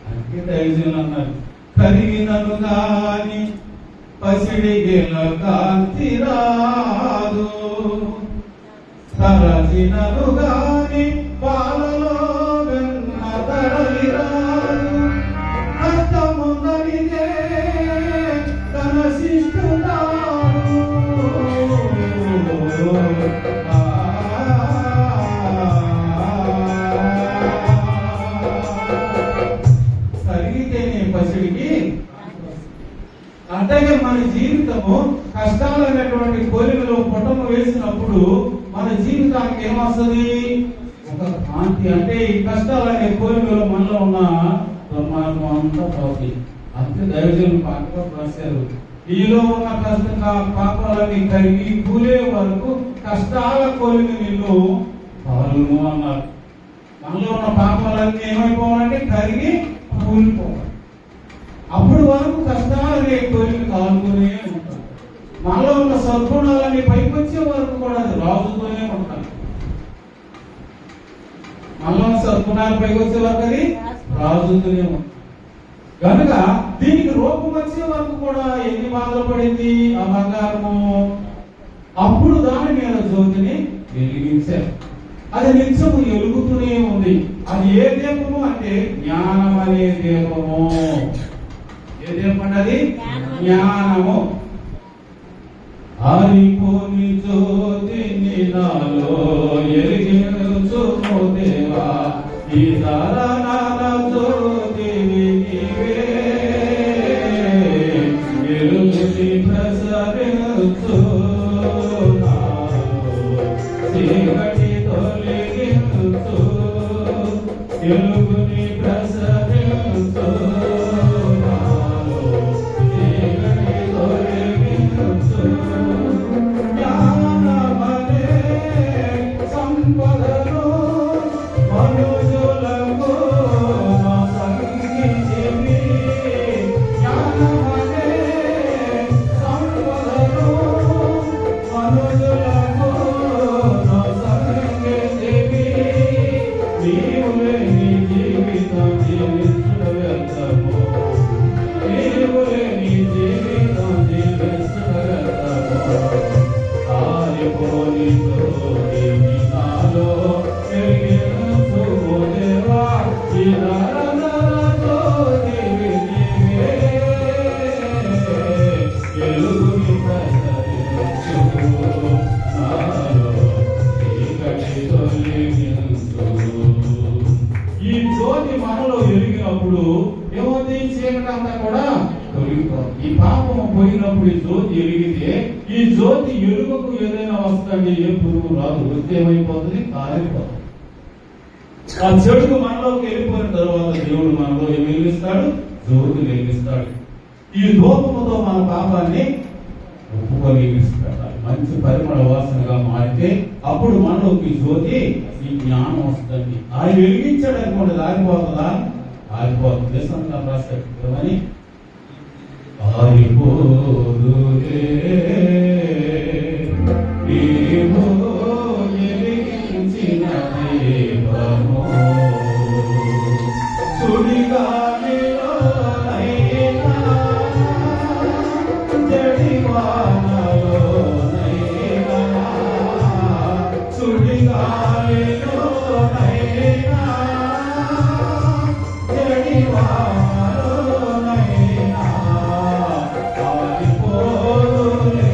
అందుకే దైవజనులు అన్నారు, కరిగినను గాని పసిడి గిల కాంతి రాదు, తరచినను గాని పాలలో వెన్న తరలి రాదు, కష్టముందనిదే తన శిష్టుతాడు. కరిగితేనే పసిడికి. అట్లాగే మన జీవితము కష్టాలు అనేటువంటి కోరికలో పొట్టము వేసినప్పుడు మన జీవితానికి ఏమొస్తుంది? ఒక కాంతి. అంటే ఈ కష్టాలు అనే కోరికలో మనలో ఉన్న దుర్మార్గం అంతా పోతుంది. అంతే దైవజనులు పాటలో రాశారు, ఈలో ఉన్న పాపాలన్నీ కరిగి కూలే వరకు కష్టాల కోరిక నిన్ను పాలును అన్నారు. మనలో ఉన్న పాపాలన్నీ ఏమైపోవాలంటే కరిగి కూలిపోవాలి. అప్పుడు వరకు కష్టాలనే కోరిక కాలుతూనే ఉంటాం. మనలో ఉన్న సద్గుణాలన్నీ పైకి వచ్చే వరకు కూడా అది రాజుతూనే ఉంటాం. మనలో ఉన్న సద్గుణాలు పైకి వచ్చే వరకు అది రాజుతూనే ఉంటాం. కనుక దీనికి రూపం వచ్చే వరకు కూడా ఎన్ని బాధలు పడింది ఆ బంగారము. అప్పుడు దాని మీద జ్యోతిని వెలిగించారు. అది నిత్యము ఎలుగుతూనే ఉంది. అది ఏ దీపము అంటే జ్ఞానం అనే దీపము. ఏ దీపం అంటే అది జ్ఞానము. ఆరిపోని జ్యోతిని నాలో ఎలిగించుము దేవా, ఈ తారనాల జ్యోతిని నీవే వెలుగుని ప్రసరించు నాలో, చీకటి తొలగించు వెలుగుని ప్రసరించు నాలో, చీకటి తొలగించు. జ్ఞానమనే సంపదను మనుజులకు సంగీతివి, జ్ఞానమనే సంపదను మనుజులకు సంగీతివి, నీవు లేని జీవితం జీవించుట వ్యర్థము, నీవు లేని జీవితం జీవించుట వ్యర్థము. ఆరిపోని జ్యోతిని నాలో వెలిగించుము దేవా, ఈ తారనాల జ్యోతివి నీవే వెలుగుని ప్రసరించు నాలో, చీకటి తొలగించు. ఈ జ్యోతి మనలో వెలిగినప్పుడు ఏమవుతుంది? చీకటి అంతా కూడా తొలగిపోతుంది. ఈ పాపము పోయినప్పుడు ఈ జ్యోతి వెలిగితే, ఈ జ్యోతి ఎలుగుకు ఏదైనా వస్తుంది, ఏ పురుగు రాదు. వస్తే ఏమైపోతుంది? కాలిపోతుంది. ఆ చెడుకు మనలోకి వెళ్ళిపోయిన తర్వాత దేవుడు మనలో ఏం వెలిగిస్తాడు? జ్యోతి వెలిగిస్తాడు. ఈ ధూపముతో మన పాపాన్ని ఒప్పుకొని పెట్టాలి. మంచి పరిమళ వాసనగా మారితే అప్పుడు మనలోకి జ్యోతి, ఈ జ్ఞానం వస్తుంది. ఆయన వెలిగించడానికి కూడా ఆరిపోతుందా? ఆరిపోతుంది. దేశంలో రాష్ట్రమని ఆరిపోదులే నీవు వెలిగించిన దీపము, సుడిగాలిలోనైనా జడివానలోనైనా, సుడిగాలిలోనైనా జడివానలోనైనా ఆరిపోదులే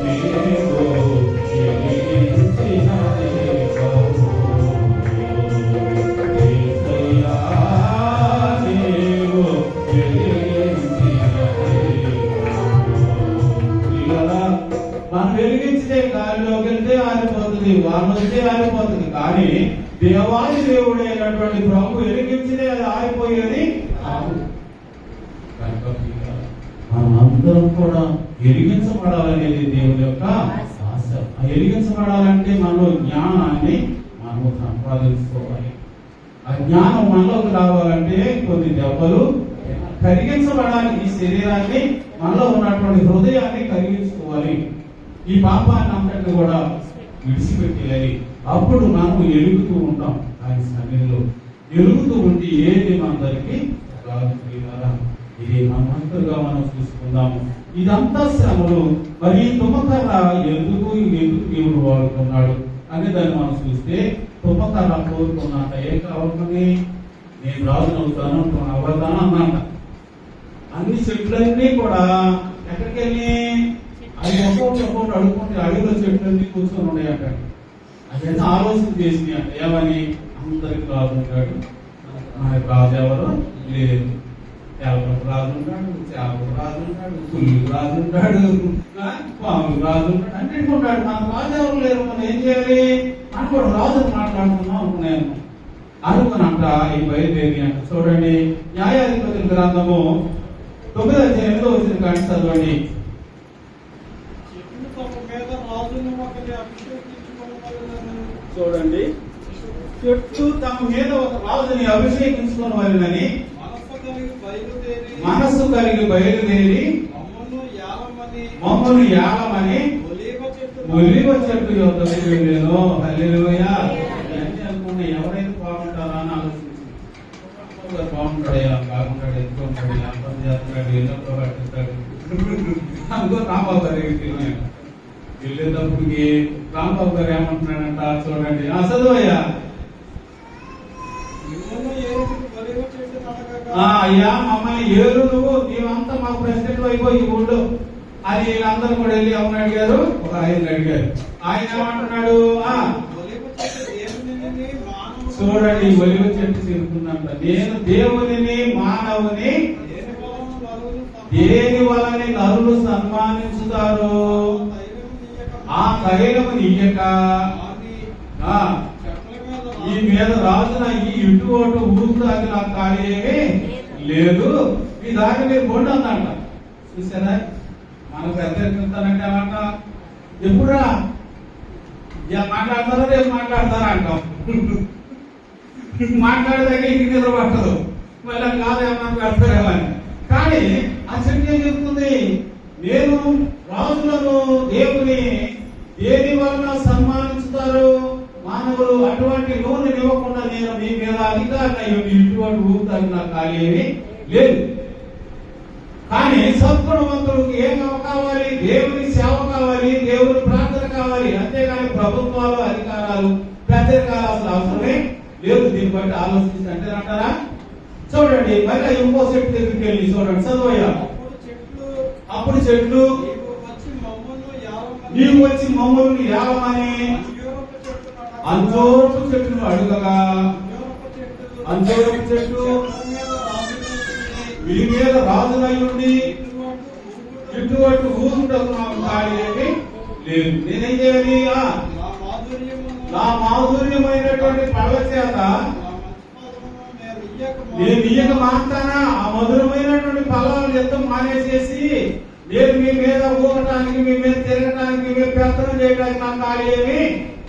నీవు వెలిగించిన మబ్బు వెలిగించినే అది ఆరిపోయేది కాదు. కనుక మనం అందరం కూడా వెలిగించబడాలనేది దేవుని యొక్క ఆశ. వెలిగించబడాలంటే మనలో జ్ఞానాన్ని మనం సంపాదించుకోవాలి. ఆ జ్ఞానం మనలోకి రావాలంటే కొన్ని దెబ్బలు కరిగించబడాలి. ఈ శరీరాన్ని, మనలో ఉన్నటువంటి హృదయాన్ని కరిగించుకోవాలి. ఈ పాపాన్ని అంతటిని కూడా విడిచిపెట్టేయాలి. అప్పుడు మనం ఎలుగుతూ ఉంటాం. ఆయన సన్నిధిలో ఎలుగుతూ ఉంటే ఏది మనందరికీ రాదు. ఇది మనమంతగా మనం చూసుకుందాము. ఇదంతా శ్రమలు. మరి ఈ తుమ్మకర్ర ఎందుకు దేవుడు వాడుకున్నాడు అని దాన్ని మనం చూస్తే, తుమ్మకర్ర కోరుకున్నాక ఏం కావాలని, నేను రాజును అవుతాను అవ్వతాను అన్నాక అన్ని చెట్లన్నీ కూడా ఎక్కడికి వెళ్ళి అది ఒక్కొక్కటి అడుగుకుంటే అడుగుల చెట్లన్నీ కూర్చొని ఉన్నాయంట. అదైతే ఆలోచన చేసింది అంట. ఏమని, అందరికి రాజు ఉంటాడు, మనకి రాజు ఎవరు లేదు. ఎవరికి రాజు ఉంటాడు, చేపకు రాజు ఉంటాడు, పుల్లికి రాజు ఉంటాడు, పాముకి రాజు ఉంటాడు, అన్నింటికి ఉంటాడు. మనకు రాజు ఎవరు లేరు, మనం ఏం చేయాలి అని కూడా రాజును మాట్లాడుతున్నాం అనుకున్నాను. అనుకున్నాక ఈ బయలుదేరి అంట. చూడండి, న్యాయాధిపతుల గ్రంథము 9:8 కానీ చదవండి. చూడండి, చెట్టు తమ మీద ఒక రాజుని అభిషేకించుకున్న వారిని మనస్సు కలిగి బయలుదేరి మమ్మల్ని యాలమని ఒలీవ చెట్టు యొద్దకు వెళ్ళాను. హల్లెలూయా. అనుకున్నా ఎవరైతే బాగుంటారా అని ఆలోచించి, బాగుంటాడు, బాగుంటాడు, ఎక్కువ ఉంటాడు, వ్యాపారం చేస్తాడు, ఎన్నో పట్టిస్తాడు అనుకో. రాంబాబు గారి దగ్గరికి వెళ్ళేటప్పటికి రాంబాబు గారు ఏమంటున్నాడంట, చూడండి, చదువయ్యా. అయ్యా, మమ్మల్ని ఏరు, నువ్వు నీవంతా మాకు ప్రెసిడెంట్ అయిపోయి ఊళ్ళో అది వీళ్ళందరూ కూడా వెళ్ళి ఎవరిని అడిగారు, ఒక ఆయన అడిగారు. ఆయన ఏమంటున్నాడు, చూడండి, ఒలివ చెట్టు చేరుకుందంట. నేను దేవుని మానవుని దేని వలని నరులు సన్మానించుతారు, ఆ తైలము నీయక ఈ మీద రాజున ఈ ఇటు ఓటు ఊరుతాకి నాకు ఖాళీ ఏమీ లేదు, మీ దాకా మీరు బొండు అందంట. చూసారా, మనకు పెద్దనంటే అన్నమాట, ఎప్పుడురా మాట్లాడతారో రేపు మాట్లాడతారా అంటాం. మాట్లాడదాకా ఇంటికి నిద్ర పట్టదు, మళ్ళీ కాదేమన్నా పెడతారేమని. కానీ ఆ చెట్టు ఏం చెప్తుంది, నేను రాజులను దేవుని దేని వలన సన్మానించుతారు మానవులు, అటువంటి లోన్ ఇవ్వకుండా నేను మీ మీద అధికారులు ఇటువంటి ఊపుతారు నాకు ఖాళీ ఏమీ లేదు. కానీ సద్గుణవంతులకు ఏం కావాలి, దేవుని సేవ కావాలి, దేవుని ప్రార్థన కావాలి. అంతేగాని ప్రభుత్వాలు, అధికారాలు, పెద్దరికాలు అసలు అవసరమే లేదు. దీన్ని బట్టి ఆలోచించి అంటే అంటారా. చూడండి, మళ్ళీ ఇంకో చెట్టు దగ్గరికి వెళ్ళి చూడండి, చదువయ్యా. అప్పుడు చెట్లు నీవు వచ్చి మమ్మల్ని యావమని అంజూరపు చెట్టును అడుగగా, అంజూరపు చెట్టు మీ మీద రాజునై ఉండి ఇటువంటి ఊరుటకు నాకు ఖాళీ ఏమీ లేదు. నేనేం చేయాలి, నా మాధుర్యమైనటువంటి పడవ చేత నేను ఇయ్యక మాత్రానా ఆ మధురమైనటువంటి ఫలాలు ఎంతో మానేసేసి నేను మీ మీద ఊగటానికి, మీ మీద తిరగటానికి, మీ మీద పెత్తనం చేయడానికి నాకు ఖాళీ ఏమీ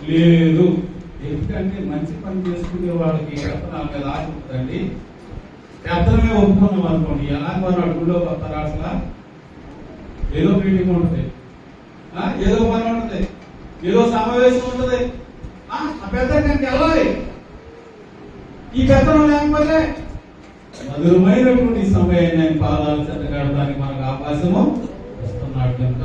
లేదు. ఎందుకంటే మంచి పని చేసుకునే వాళ్ళకి పెత్తనాల మీద ఆశ ఉంటుందండి. పెత్తనమే ఒప్పుకున్నాం అనుకోండి, ఎలాంటి వాళ్ళు అడుగులో వస్తారా, అసలు ఏదో మీటింగ్ ఉంటుంది, ఏదో పని ఉంటుంది, ఏదో సమావేశం ఉంటుంది, ఆ పెద్దరికి వెళ్ళాలి. ఈ పెత్తనం లేకపోతే మధురమైనటువంటి సమయాన్ని నేను పాదాలు చెత్తగడడానికి మనకు అవకాశము వస్తున్నాడు. కనుక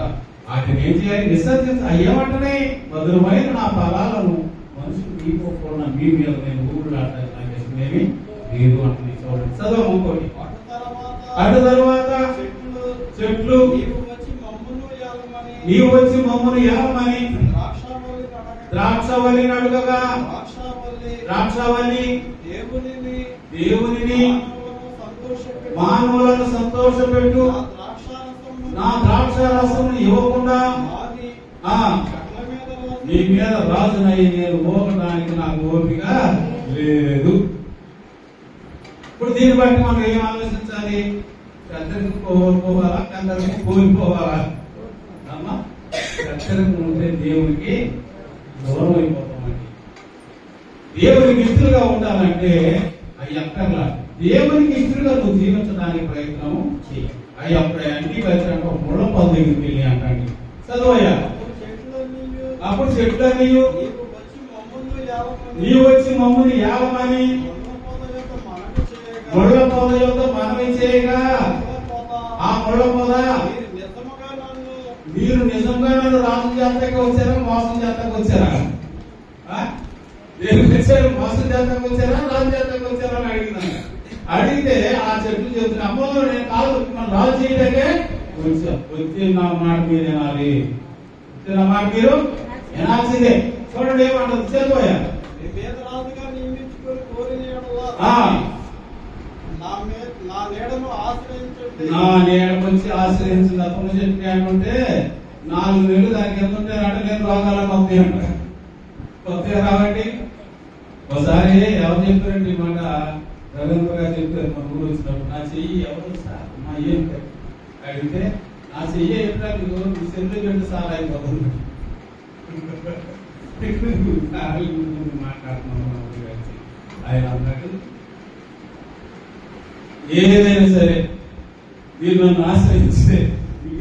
వాటిని ఏం చేయాలి, విసర్జించాలి. ఏమంటనే మధురమైన నా ఫలాలను మనుషులు తీసుకోకుండా మీ మీద నేను ఊళ్ళు ఆడటానికి నాకు ఇష్టమేమి లేదు అంటుంది. చూడండి, చదువు ఇంకోటి. అటు తర్వాత చెట్లు నీవు వచ్చి మమ్మను యాలమని ద్రాక్షవల్లిని అడుగగా, ద్రాక్షవల్లి దేవునిని మానవులను సంతోషపెట్టు, నా ద్రాక్ష రసము ఇవ్వకుండా నీ మీద రాజునై నేను మోగడానికి నాకు ఓపిక లేదు. ఇప్పుడు దీన్ని బట్టి మనం ఏం ఆలోచించాలి? పెద్దరికి కోరుకోవాలా, పెద్దరికి కోల్పోవాలా? అమ్మా, పెద్దరికి ఉంటే దేవునికి దూరం అయిపోతామండి. దేవునికి ఇష్టలుగా ఉండాలంటే అవి అక్కర్లా, దేవునికి ఇష్టలుగా నువ్వు జీవించడానికి ప్రయత్నం చేయి. అవి అప్పుడు అన్ని కలిసి ముళ్ళ పొద దగ్గరికి వెళ్ళి అంటండి, చదువయ్యా. అప్పుడు చెట్లన్నీ నీవు వచ్చి మమ్మల్ని యావమని ముళ్ళ పొద యొక్క మనవి చేయగా, ఆ ముళ్ళ పొద మీరు నిజంగా నన్ను రాజు జాతరకు వచ్చారా, మోసం జాతరకు వచ్చారా? మోసం జాతరకు వచ్చారా, రాజు జాతరకు వచ్చారా అని అడిగినాను. అడిగితే ఆ చెట్లు చెప్తున్నా, అమ్మలో నేను కాదు మన రాజు చేయడానికే వచ్చి నా మాట మీరు వినాలి, నా మాట మీరు వినాల్సిందే. చూడండి ఏమంటుంది, చదిపోయా. నా నీడకొచ్చి ఆశ్రయించింది. అతను చెట్టు ఏమంటే 4 నెలలు దానికి ఎంత ఉంటే అంటే రోగాలకు వస్తాయి అంట. వస్తాయి కాబట్టి ఒకసారి ఎవరు చెప్పారండి, మాట రవీంద్ర గారు చెప్పారు మన ఊరు వచ్చినప్పుడు, నా చెయ్యి ఎవరు సార్ మా ఏం అడిగితే, నా చెయ్యి ఎట్లా మీ చెల్లి పెట్టి సార్ అయిపోతుంది మాట్లాడుతున్నాం. ఆయన అన్నట్టు ఏదైనా సరే మీరు నన్ను ఆశ్రయిస్తే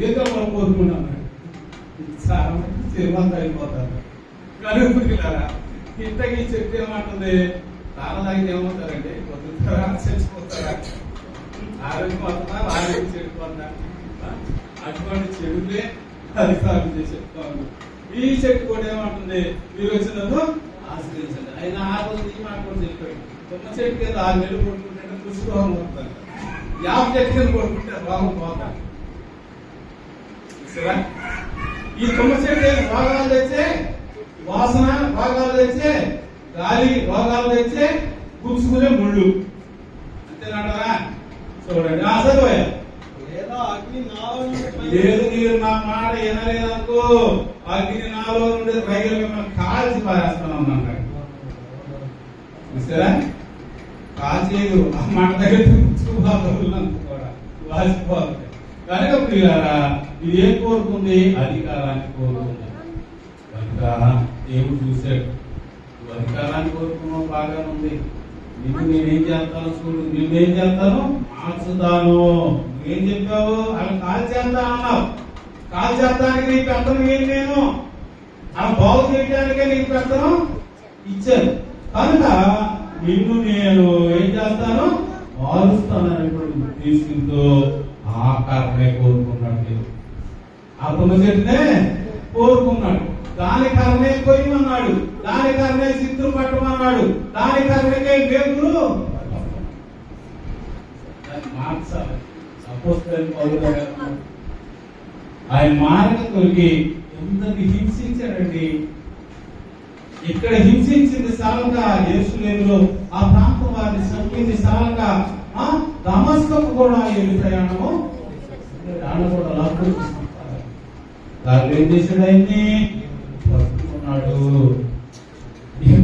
ఏదో మనం కోరుకున్నాను సినిమాంత అయిపోతారు. కనుక్కురా ఇంతకీ చెప్తే ఏమంటుంది, తాను తాగితే ఏమవుతారంటే పొద్దుతారా చచ్చిపోతారా, ఆరోగ్యం అవుతుందా, ఆరోగ్యం చెడిపోతా, అటువంటి చెడులే అధికారులు చేసేస్తాను. ఈ చెట్టు కూడా ఏమంటుంది, మీరు వచ్చినందుకు ఆశ్రయించండి. ఆయన ఆ రోజు ఈ మాట కూడా చెప్పాడు, తుమ్మ చెట్టు కింద 6 నెలలు కొట్టుకుంటే పుష్పం పోతారు, 50 చెట్టు కింద కొట్టుకుంటే రోగం పోతారు. ఈ తుమ్మ చెట్టు రోగాలు తెచ్చే, వాసన రోగాలు తెచ్చే, గాలి రోగాలు తెచ్చే, కూర్చుకునే ముళ్ళు, అంతేనంటారా? చూడండి చదువు. లేదు మీరు నా మాట వినలేదనుకో, అగ్ని నాలో నుండి రైలు మిమ్మల్ని కాల్చి పారేస్తాను అన్నాడు. చూసారా, కాల్చేదు ఆ మాట దగ్గర కూడా వాసిపోతుంది. కనుక ప్రియులారా, ఇది ఏం కోరుకుంది? అధికారాన్ని కోరుకుంది. కనుక దేవుడు చూశాడు, నువ్వు అధికారాన్ని కోరుకున్నావు, బాగానే ఉంది, నీకు నేనేం చేస్తాను చూడు, నువ్వేం చేస్తాను మార్చుతాను. నువ్వేం చెప్పావు, అలా కాల్ చేస్తా అన్నావు, కాల్ చేస్తానికి నీ పెత్తనం ఏం నేను అలా బాగు చేయడానికే నీకు పెత్తనం ఇచ్చాను. కనుక నిన్ను నేను ఏం చేస్తాను, మారుస్తానని తీసుకుంటూ ఆ కారణమే కోరుకున్నాడు. ఆ తుమ్మ చెట్టునే కోరుకున్నాడు, దాని కారణమే కొయ్యమన్నాడు, దాని కారణమే చిత్తులు పట్టమన్నాడు, దాని కారణమే వేగులు మార్చాలి. ఆయన మార్గం కొలిగి ఎంతటి హింసించాడండి. ఇక్కడ హింసించింది సాలంగా యేరుషలేములో ఆ ప్రాంతం వారిని చంపింది సాలంగా దమస్కకు కూడా వెళ్ళి ప్రయాణము కూడా లాక్కొచ్చేసుకుంటారు. దాన్ని ఏం చేశాడు, ఆయన్ని పట్టుకున్నాడు,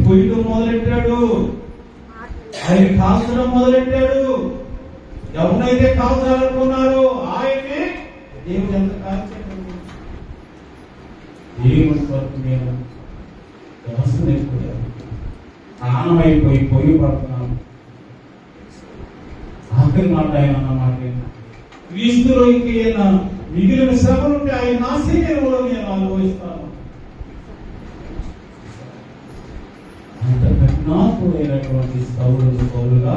పొయ్యడం మొదలెట్టాడు, ఆయన కాల్చడం మొదలెట్టాడు. ఎవరైతే కాల్చాలనుకున్నారో ఆయనే దేవుడు ఎంత కాల్చాడు. దేవుడి కొరకు నేను వ్యవస్థను అయిపోయాను, ప్రాణమైపోయి పొయ్యి పడుతున్నాను. ఆఖరి మాట ఆయన అన్నమాట, క్రీస్తులో ఇంకేనా మిగిలిన శ్రమలుంటే ఆయన నా శరీరంలో నేను అనుభవిస్తాను. అంత కఠినాత్ముడైనటువంటి సౌలును పౌలుగా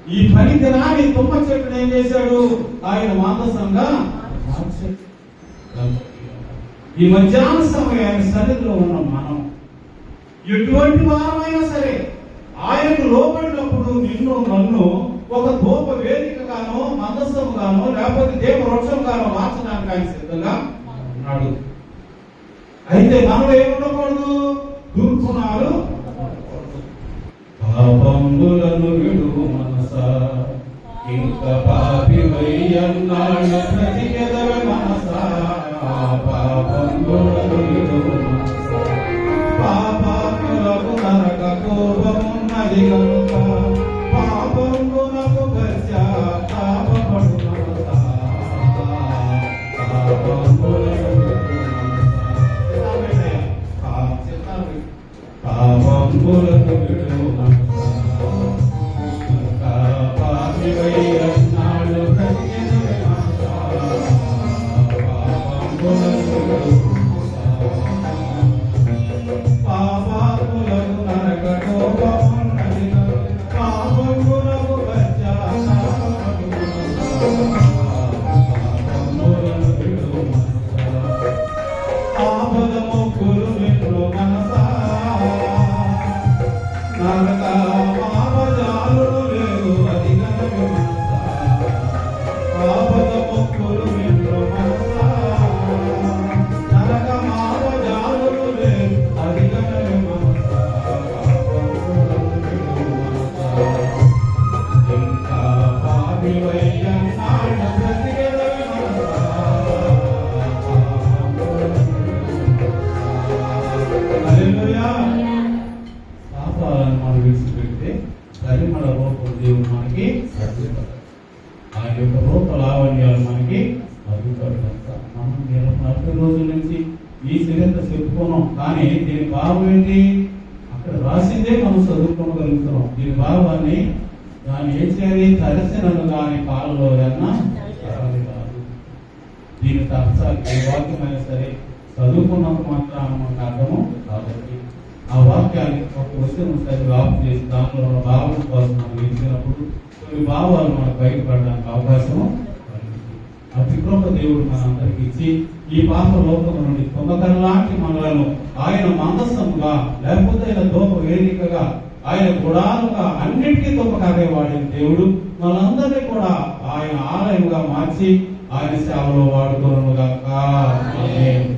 ఈ పనికి రాని తుమ్మ చెట్టును ఏం చేశాడు, ఆయన మానసంగా ఈ మధ్యాహ్న సమయం సన్నిధిలో ఉన్న మనం ఎటువంటి వారమైనా సరే ఆయనకు లోబడినప్పుడు నిన్ను నన్ను ఒక ధూప వేదికగానో మందస్సముగానో లేకపోతే దేవ వృక్షంగానో మార్చడానికి ఆయన సిద్ధంగా ఉన్నాడు. అయితే మనం ఏముండకూడదు, దుర్గుణాలు పాపములను విడువు మనసా, ఇంకా పాపివై అన్నాడు ప్రతికెదవ మనసా, పాపములను విడువు మనసా, పాపాత్ములకు నరక కోపమున్నది కనుక పాపము పాపివై అన్నాడు బ్రతికెదవే మనసా. పాపములకు పాపాత్ములకు నరకటోపమున్నది. పాపములకు పశ్చాత్తాపపడు పాపములను విడు మనసా. ఆపద మొక్కులు విను మనసా. నరక పాపజాలుడు లేదు అధిగనవి మనసా. ఆపద మొక్కులు విను మనసా. నరక పాపజాలుడు లేదు అధిగనవి మనసా. పాపములను విడు మనసా. ఇంకా పాపివై అన్నాడు బ్రతికెదవే మనసా. హల్లెలూయా. పాపాలను మనం విడిచిపెడితే పరిమళ రూపం దేవుడు మనకి అద్భుతాడు. ఆయన యొక్క రూప లావణ్యాలు మనకి అద్భుతాడు కనుక మనం 40 రోజుల నుంచి ఈ చరిత్ర చెప్పుకున్నాం. కానీ దీని భావం ఏంటి? అక్కడ రాసిందే మనం చదువుకోగలుగుతున్నాం. దీని భావాన్ని దాన్ని ఏం చేయాలి? తరచినను కానీ పాలలో అన్నా తరాలి కాదు. దీని తరచాలి. ఏ వాక్యమైనా సరే చదువుకున్నంత మాత్రాన మనకు అర్థము కాబట్టి ఆ వాక్యాన్ని ఒక వచనం చదివి ఆఫ్ చేసి దానిలో ఉన్న భావం కోసం మనం ఇచ్చినప్పుడు కొన్ని భావాలు మనకు బయటపడడానికి అవకాశము కలిగింది. అతి కృప దేవుడు మనందరికి ఇచ్చి ఈ పాప లోకం నుండి కుంభకరలాంటి మనలను ఆయన మందస్సముగా లేకపోతే ఆయన దోప వేదికగా ఆయన గుడాలుగా అన్నిటికీ తొప్పకాగే వాడిన దేవుడు మనందరినీ కూడా ఆయన ఆలయముగా మార్చి ఆయన సేవలో వాడుకోనుగాక. ఆమేన్.